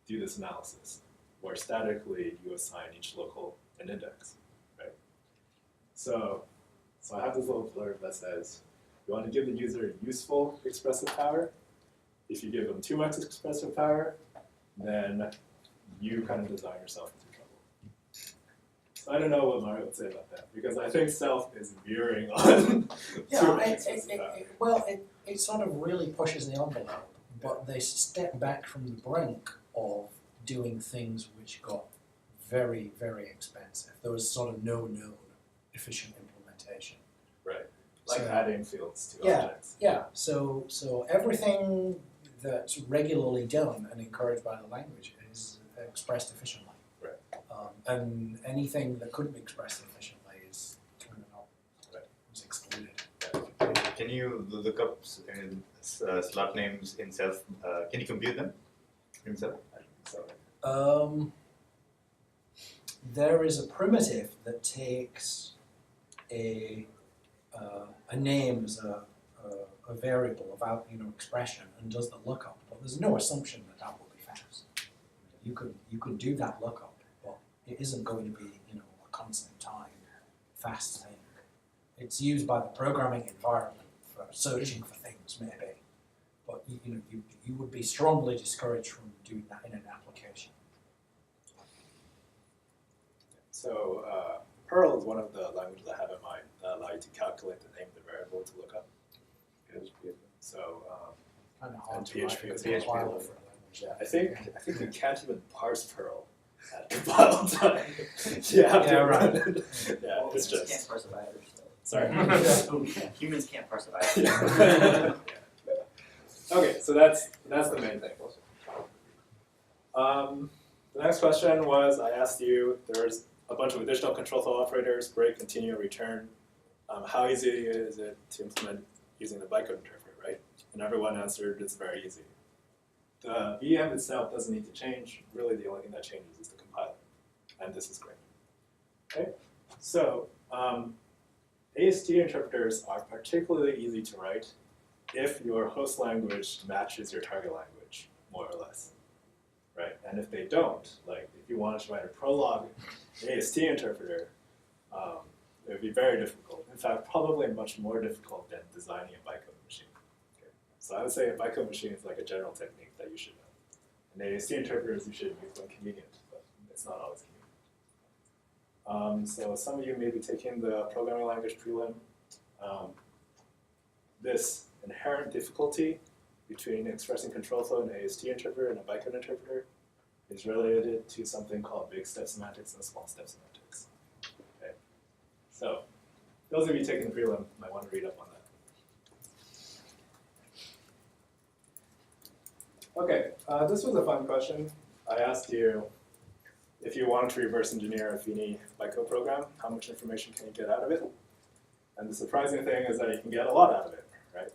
do this analysis, where statically you assign each local an index, right? So I have this little blurb that says, you want to give the user useful expressive power. If you give them too much expressive power, then you kind of design yourself into trouble. So I don't know what Mario would say about that, because I think self is veering on too much expressive power. It sort of really pushes the envelope, but they step back from the brink of doing things which got very, very expensive. There was sort of no known efficient implementation. Right, like So- adding fields to Yeah. objects. Yeah, so everything that's regularly done and encouraged by the language is expressed efficiently. Right. And anything that couldn't be expressed efficiently is kind of not, was excluded. Can you look up slot names in self? Can you compute them in self? So There is a primitive that takes a name as a variable of expression and does the lookup, but there's no assumption that that will be fast. You could do that lookup, but it isn't going to be a constant time fast thing. It's used by the programming environment for searching for things maybe, but you would be strongly discouraged from doing that in an application. So Perl is one of the languages I have in mind that allow you to calculate the name of the variable to look up. So Kind of hard And to write PHP a as compiler well. for a language. yeah, I think you can't even parse Perl at compile time. You have to Yeah, run right. it. Yeah, it's Humans can't just parse a virus, though. sorry. Humans can't parse a virus. Yeah. Okay, so that's the main thing. The next question was, I asked you, there's a bunch of additional control flow operators, break, continue, return. How easy is it to implement using the bytecode interpreter, right? And everyone answered, it's very easy. The VM itself doesn't need to change. Really, the only thing that changes is the compiler. And this is great. Okay, so AST interpreters are particularly easy to write if your host language matches your target language, more or less, right? And if they don't, like if you wanted to write a Prolog AST interpreter, it would be very difficult. In fact, probably much more difficult than designing a bytecode machine. Okay. So I would say a bytecode machine is like a general technique that you should know. And AST interpreters you should use when convenient, but it's not always convenient. So some of you may be taking the programming language prelim. This inherent difficulty between expressing control flow in an AST interpreter and a bytecode interpreter is related to something called big step semantics and small step semantics. Okay. So those of you taking the prelim might want to read up on that. Okay, this was a fun question. I asked you if you wanted to reverse engineer a Fini bytecode program, how much information can you get out of it? And the surprising thing is that you can get a lot out of it, right?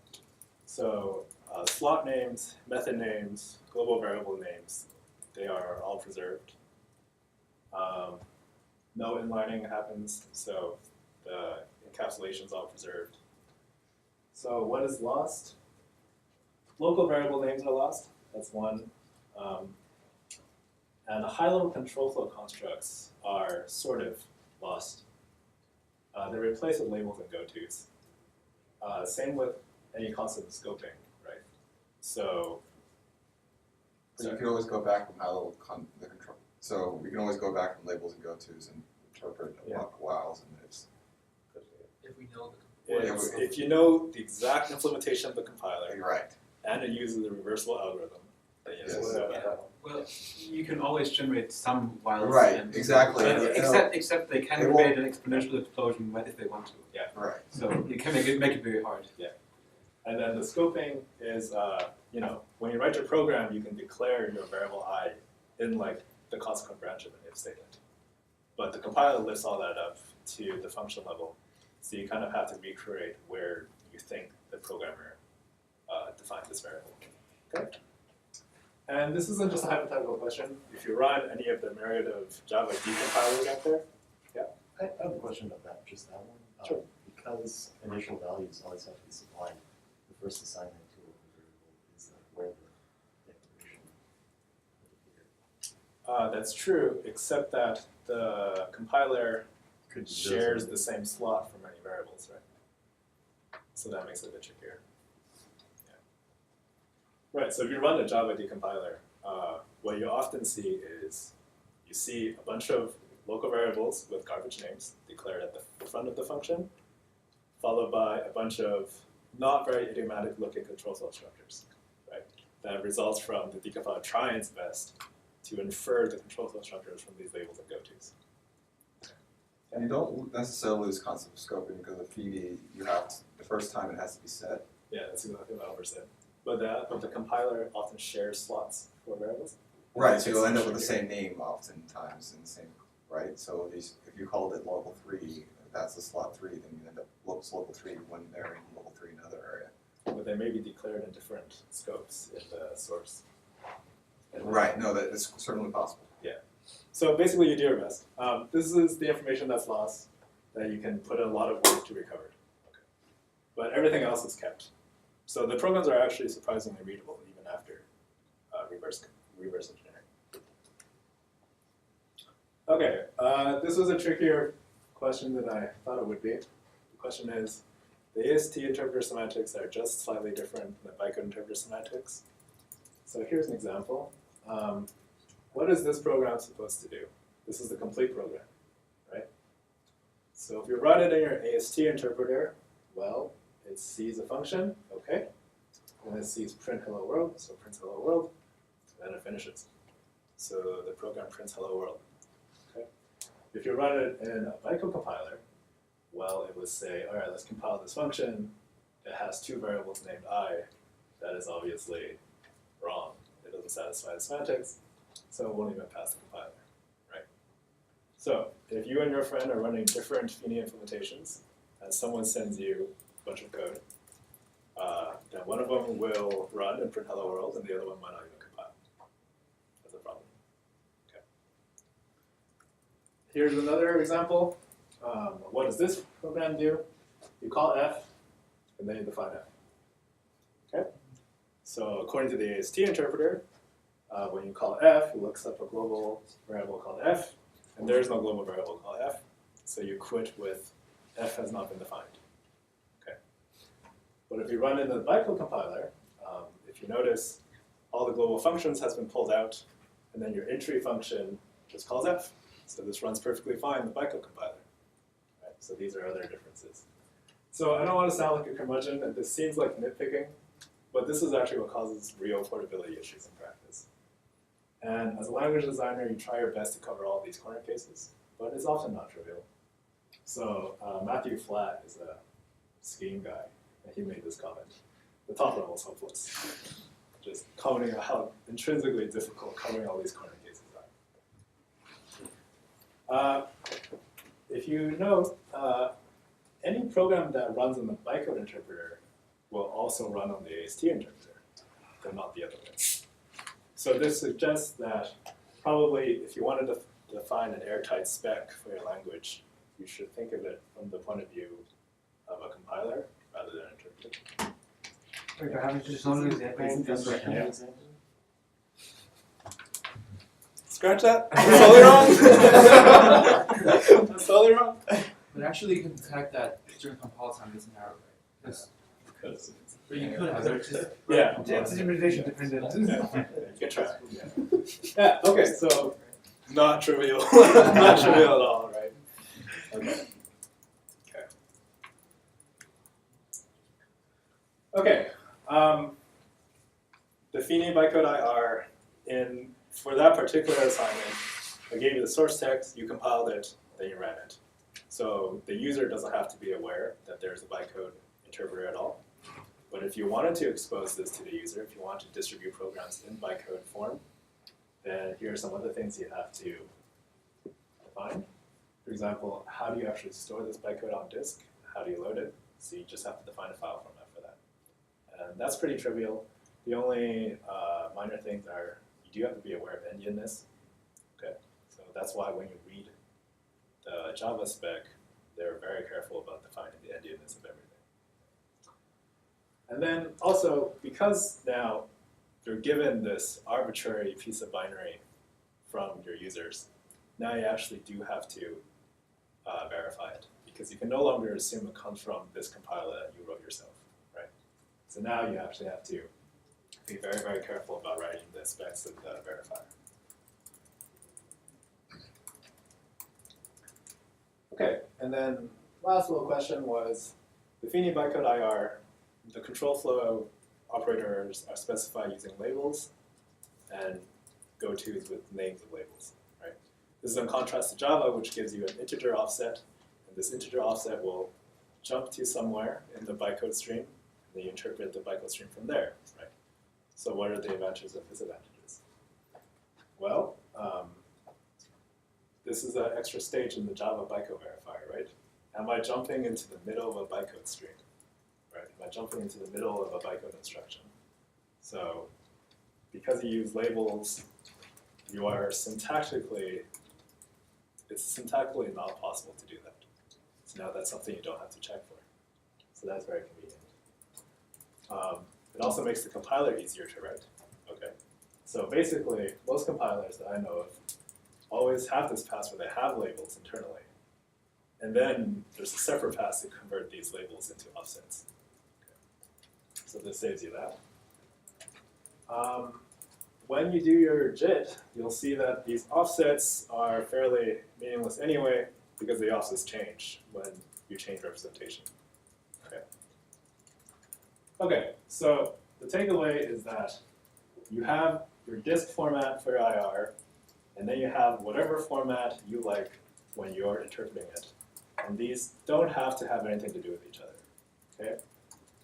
So slot names, method names, global variable names, they are all preserved. No inlining happens, so the encapsulation is all preserved. So what is lost? Local variable names are lost, that's one. And high-level control flow constructs are sort of lost. They're replaced with labels and go-tos. Same with any concept of scoping, right? So you can always go back from high-level the control. So we can always go back from labels and go-tos and interpret whiles and ifs. If we know if you know the exact implementation of the compiler You're right. and it uses the reversible algorithm, then yes, Yes. we'll know that. well, you can always generate some whiles. Right, and- exactly. Except they can It create an exponential explosion if they want to. Right. So you can make it very hard. And then the scoping is, when you write your program, you can declare your variable I in like the consequent branch of an if statement. But the compiler lifts all that up to the function level. So you kind of have to recreate where you think the programmer defined this variable. Okay? And this isn't just a hypothetical question. If you run any of the myriad of Java decompilers out there, I have a question about that, just that one. Sure. Because initial values always have to be supplied, the first assignment to a variable is where the declaration would appear. that's true, except that the compiler Could be shares the same slot for many variables, right? So that makes it a bit trickier. Yeah. Right, so if you run a Java decompiler, what you often see is you see a bunch of local variables with garbage names declared at the front of the function, followed by a bunch of not very idiomatic looking control flow structures, right? That results from the decompiler trying its best to infer the control flow structures from these labels and go-tos. And you don't necessarily lose concept of scoping because of Phoebe, you have to, the first time it has to be set. Yeah, that's exactly what Albert said. But the compiler often shares slots for variables. Right, so you'll end up with the same name oftentimes in the same, right? So these, if you called it local 3, that's the slot 3, then you end up local 3 one area and local 3 another area. But they may be declared in different scopes in the source. Right, no, that is certainly possible. So basically you do your best. This is the information that's lost that you can put in a lot of work to recover. Okay. But everything else is kept. So the programs are actually surprisingly readable even after reverse engineering. Okay, this was a trickier question than I thought it would be. The question is, the AST interpreter semantics are just slightly different than the bytecode interpreter semantics. So here's an example. What is this program supposed to do? This is the complete program, right? So if you run it in your AST interpreter, well, it sees a function, okay, and it sees print hello world, so prints hello world, and then it finishes. So the program prints hello world, okay? If you run it in a bytecode compiler, well, it would say, all right, let's compile this function. It has 2 variables named I. That is obviously wrong. It doesn't satisfy the semantics. So it won't even pass the compiler, right? So if you and your friend are running different Fini implementations, and someone sends you a bunch of code, then one of them will run and print hello world, and the other one might not even compile. That's a problem. Okay. Here's another example. What does this program do? You call f, and then you define f. Okay. So according to the AST interpreter, when you call f, it looks up a global variable called f, and there's no global variable called f, so you quit with f has not been defined. Okay. But if you run in the bytecode compiler, if you notice, all the global functions has been pulled out, and then your entry function just calls f. So this runs perfectly fine in the bytecode compiler. Right? So these are other differences. So I don't want to sound like a curmudgeon, and this seems like nitpicking, but this is actually what causes real portability issues in practice. And as a language designer, you try your best to cover all of these corner cases, but it's often not trivial. So Matthew Flatt is a skiing guy, and he made this comment. The top level is hopeless. Just commenting on how intrinsically difficult covering all these corner cases If you know, any program that runs on the bytecode interpreter will also run on the AST interpreter, but not the other way. So this suggests that probably if you wanted to define an airtight spec for your language, you should think of it from the point of view of a compiler rather than an interpreter. Wait, but haven't you just shown an example? Scratch that. That's totally wrong. That's totally wrong. But actually, you can detect that during compile time isn't narrow, right? Because But you could have it just yeah, it's implementation dependent. yeah, good try. Yeah. Yeah. Okay. So not trivial. Not trivial at all, right? Okay. Okay. Defining bytecode IR for that particular assignment, I gave you the source text, you compiled it, then you ran it. So the user doesn't have to be aware that there's a bytecode interpreter at all. But if you wanted to expose this to the user, if you want to distribute programs in bytecode form, then here are some other things you have to define. For example, how do you actually store this bytecode on disk? How do you load it? So you just have to define a file format for that. And that's pretty trivial. The only minor things are you do have to be aware of endianness. Okay, so that's why when you read the Java spec, they're very careful about defining the endianness of everything. And then also, because now you're given this arbitrary piece of binary from your users, now you actually do have to verify it, because you can no longer assume it comes from this compiler that you wrote yourself, right? So now you actually have to be very, very careful about writing the specs of the verifier. Okay, and then last little question was, defining bytecode IR, the control flow operators are specified using labels and go-tos with names of labels, right? This is in contrast to Java, which gives you an integer offset, and this integer offset will jump to somewhere in the bytecode stream, and then you interpret the bytecode stream from there, right? So what are the advantages and disadvantages? Well, this is an extra stage in the Java bytecode verifier, right? Am I jumping into the middle of a bytecode stream? Right? Am I jumping into the middle of a bytecode instruction? So because you use labels, you are syntactically, it's syntactically not possible to do that. So now that's something you don't have to check for. So that's very convenient. It also makes the compiler easier to write. Okay. So basically, most compilers that I know of always have this pass where they have labels internally. And then there's a separate pass to convert these labels into offsets. Okay. So this saves you that. When you do your JIT, you'll see that these offsets are fairly meaningless anyway, because the offsets change when you change representation. Okay. Okay, so the takeaway is that you have your disk format for your IR, and then you have whatever format you like when you're interpreting it. And these don't have to have anything to do with each other. Okay?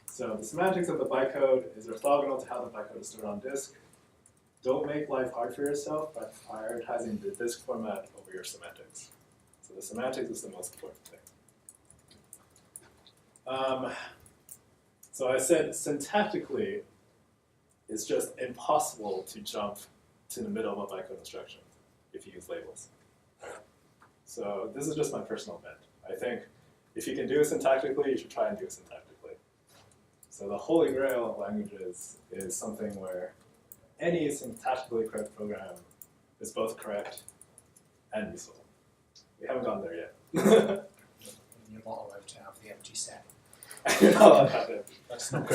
So the semantics of the bytecode is orthogonal to how the bytecode is stored on disk. Don't make life hard for yourself by prioritizing the disk format over your semantics. So the semantics is the most important thing. So I said syntactically, it's just impossible to jump to the middle of a bytecode instruction if you use labels. So this is just my personal bet. I think if you can do it syntactically, you should try and do it syntactically. So the holy grail of languages is something where any syntactically correct program is both correct and useful. We haven't gotten there yet. You're not allowed to have the empty set. You're not allowed to have it. That's not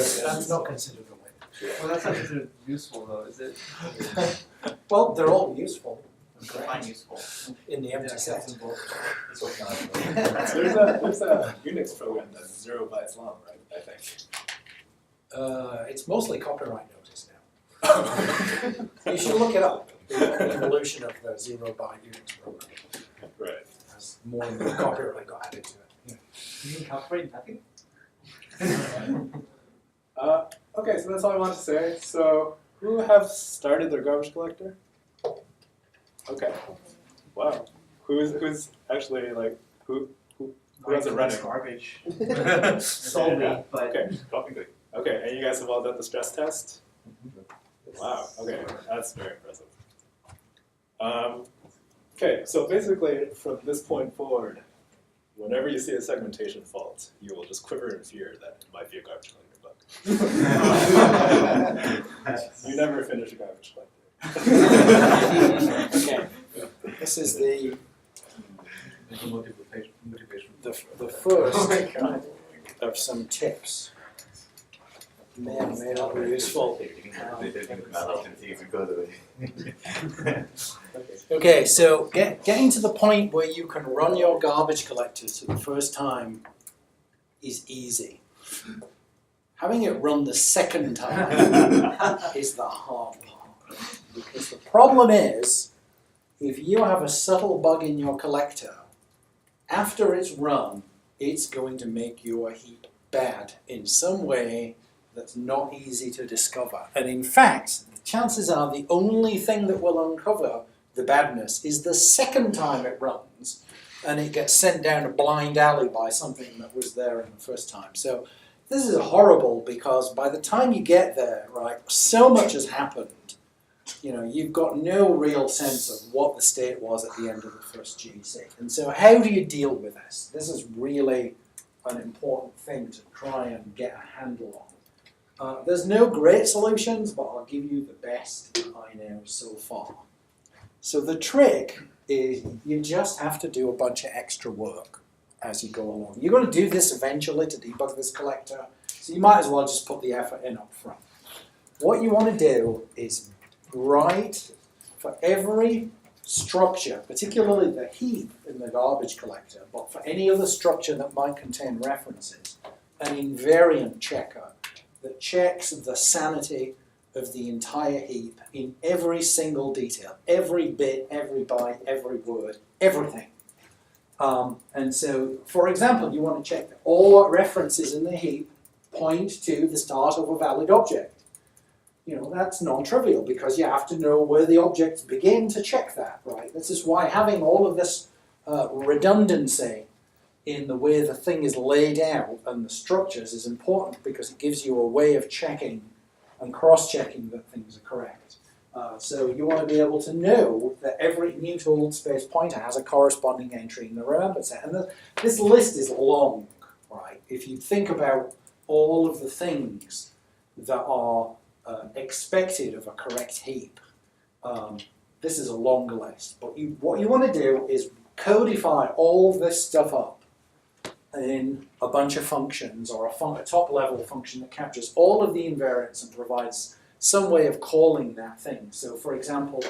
considered a win. Well, that's not considered useful though, is it? Well, they're all useful. Define useful. In the empty Yeah, set. There's a Unix program that's 0 bytes long, right? I think. It's mostly copyright notice now. You should look it up. The evolution of the 0 byte Unix program. Right. As more and more copyright got added to it. Yeah. You mean copyright nothing? Okay, so that's all I want to say. So, who have started their garbage collector? Okay. Wow. Who's actually like who hasn't run it? Garbage. Okay, Solely, but okay, Copy quick. okay, and you guys have all done the stress test? Wow, okay, that's very impressive. Okay, so basically from this point forward, whenever you see a segmentation fault, you will just quiver in fear that it might be a garbage collector bug. You never finish a garbage collector. Okay, this is the first of some tips. May or may not be useful. Okay, so getting to the point where you can run your garbage collectors for the first time is easy. Having it run the second time is the hard part. Because the problem is, if you have a subtle bug in your collector, after it's run, it's going to make your heap bad in some way that's not easy to discover. And in fact, the chances are the only thing that will uncover the badness is the second time it runs, and it gets sent down a blind alley by something that was there in the first time. So this is horrible because by the time you get there, right, so much has happened. You know, you've got no real sense of what the state was at the end of the first GC. And so how do you deal with this? This is really an important thing to try and get a handle on. There's no great solutions, but I'll give you the best that I know so far. So the trick is you just have to do a bunch of extra work as you go along. You're going to do this eventually to debug this collector, so you might as well just put the effort in up front. What you want to do is write for every structure, particularly the heap in the garbage collector, but for any other structure that might contain references, an invariant checker that checks the sanity of the entire heap in every single detail, every bit, every byte, every word, everything. And so, for example, you want to check that all references in the heap point to the start of a valid object. You know, that's non-trivial because you have to know where the objects begin to check that, right? This is why having all of this redundancy in the way the thing is laid out and the structures is important because it gives you a way of checking and cross-checking that things are correct. So you want to be able to know that every new-to-old space pointer has a corresponding entry in the remembered set. And this list is long, right? If you think about all of the things that are expected of a correct heap, this is a long list. But what you want to do is codify all this stuff up in a bunch of functions or a top-level function that captures all of the invariants and provides some way of calling that thing. So, for example,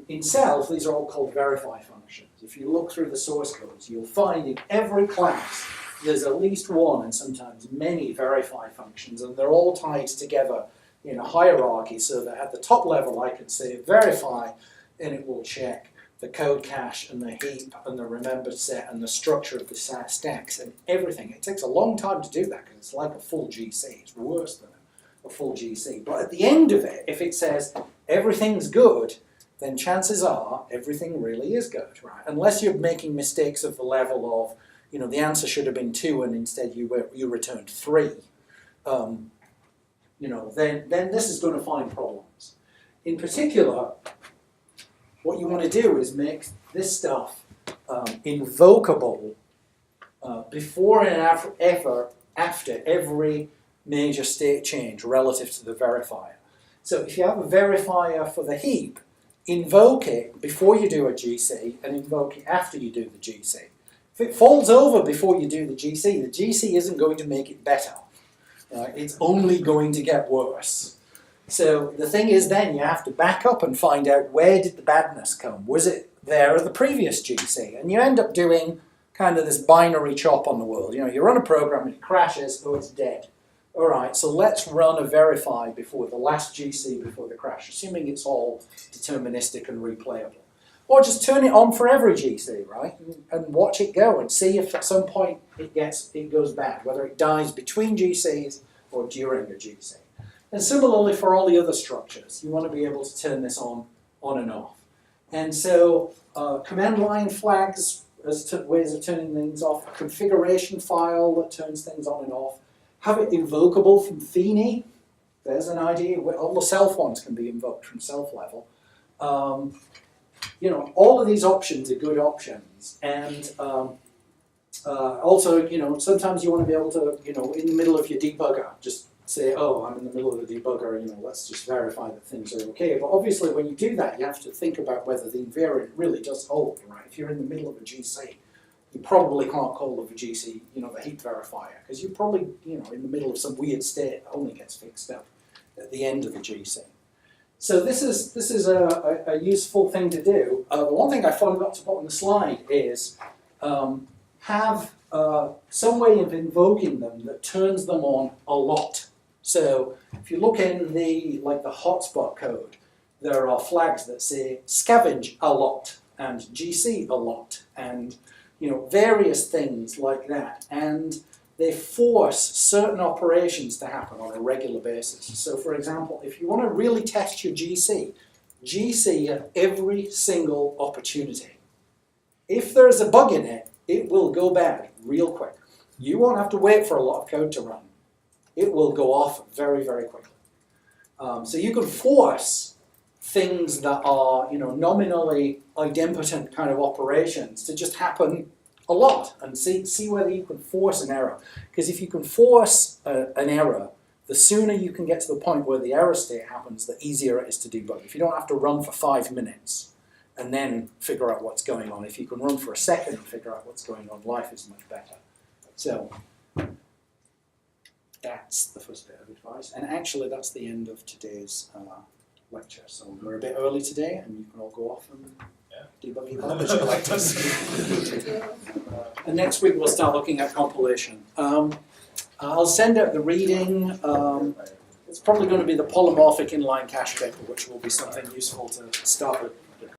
in Self, these are all called verify functions. If you look through the source codes, you'll find in every class there's at least one and sometimes many verify functions, and they're all tied together in a hierarchy so that at the top level I can say verify, and it will check the code cache and the heap and the remembered set and the structure of the stacks and everything. It takes a long time to do that because it's like a full GC. It's worse than a full GC. But at the end of it, if it says everything's good, then chances are everything really is good, right? Unless you're making mistakes of the level of, you know, the answer should have been 2 and instead you returned 3. You know, then this is going to find problems. In particular, what you want to do is make this stuff invocable before and after every major state change relative to the verifier. So if you have a verifier for the heap, invoke it before you do a GC and invoke it after you do the GC. If it falls over before you do the GC isn't going to make it better. It's only going to get worse. So the thing is then you have to back up and find out where did the badness come? Was it there at the previous GC? And you end up doing kind of this binary chop on the world. You know, you run a program and it crashes, oh, it's dead. All right, so let's run a verify before the last GC before the crash, assuming it's all deterministic and replayable. Or just turn it on for every GC, right? And watch it go and see if at some point it goes bad, whether it dies between GCs or during a GC. And similarly for all the other structures, you want to be able to turn this on and off. And so command line flags as to ways of turning things off, a configuration file that turns things on and off, have it invocable from Theme. There's an idea. All the self ones can be invoked from self level. You know, all of these options are good options, and also, you know, sometimes you want to be able to, you know, in the middle of your debugger, just say, oh, I'm in the middle of the debugger, you know, let's just verify that things are okay. But obviously, when you do that, you have to think about whether the invariant really does hold, right? If you're in the middle of a GC, you probably can't call the GC, you know, the heap verifier, because you're probably, you know, in the middle of some weird state that only gets fixed up at the end of the GC. So this is a useful thing to do. The one thing I forgot to put on the slide is have some way of invoking them that turns them on a lot. So if you look in the hotspot code, there are flags that say scavenge a lot and GC a lot and, you know, various things like that. And they force certain operations to happen on a regular basis. So for example, if you want to really test your GC at every single opportunity. If there's a bug in it, it will go bad real quick. You won't have to wait for a lot of code to run. It will go off very, very quickly. So you can force things that are, you know, nominally idempotent kind of operations to just happen a lot and see whether you can force an error. Because if you can force an error, the sooner you can get to the point where the error state happens, the easier it is to debug. If you don't have to run for 5 minutes and then figure out what's going on, if you can run for a second and figure out what's going on, life is much better. So that's the first bit of advice. And actually, that's the end of today's lecture. So we're a bit early today, and you can all go off and debug your garbage collectors. And next week, we'll start looking at compilation. I'll send out the reading. It's probably going to be the polymorphic inline cache paper, which will be something useful to start with.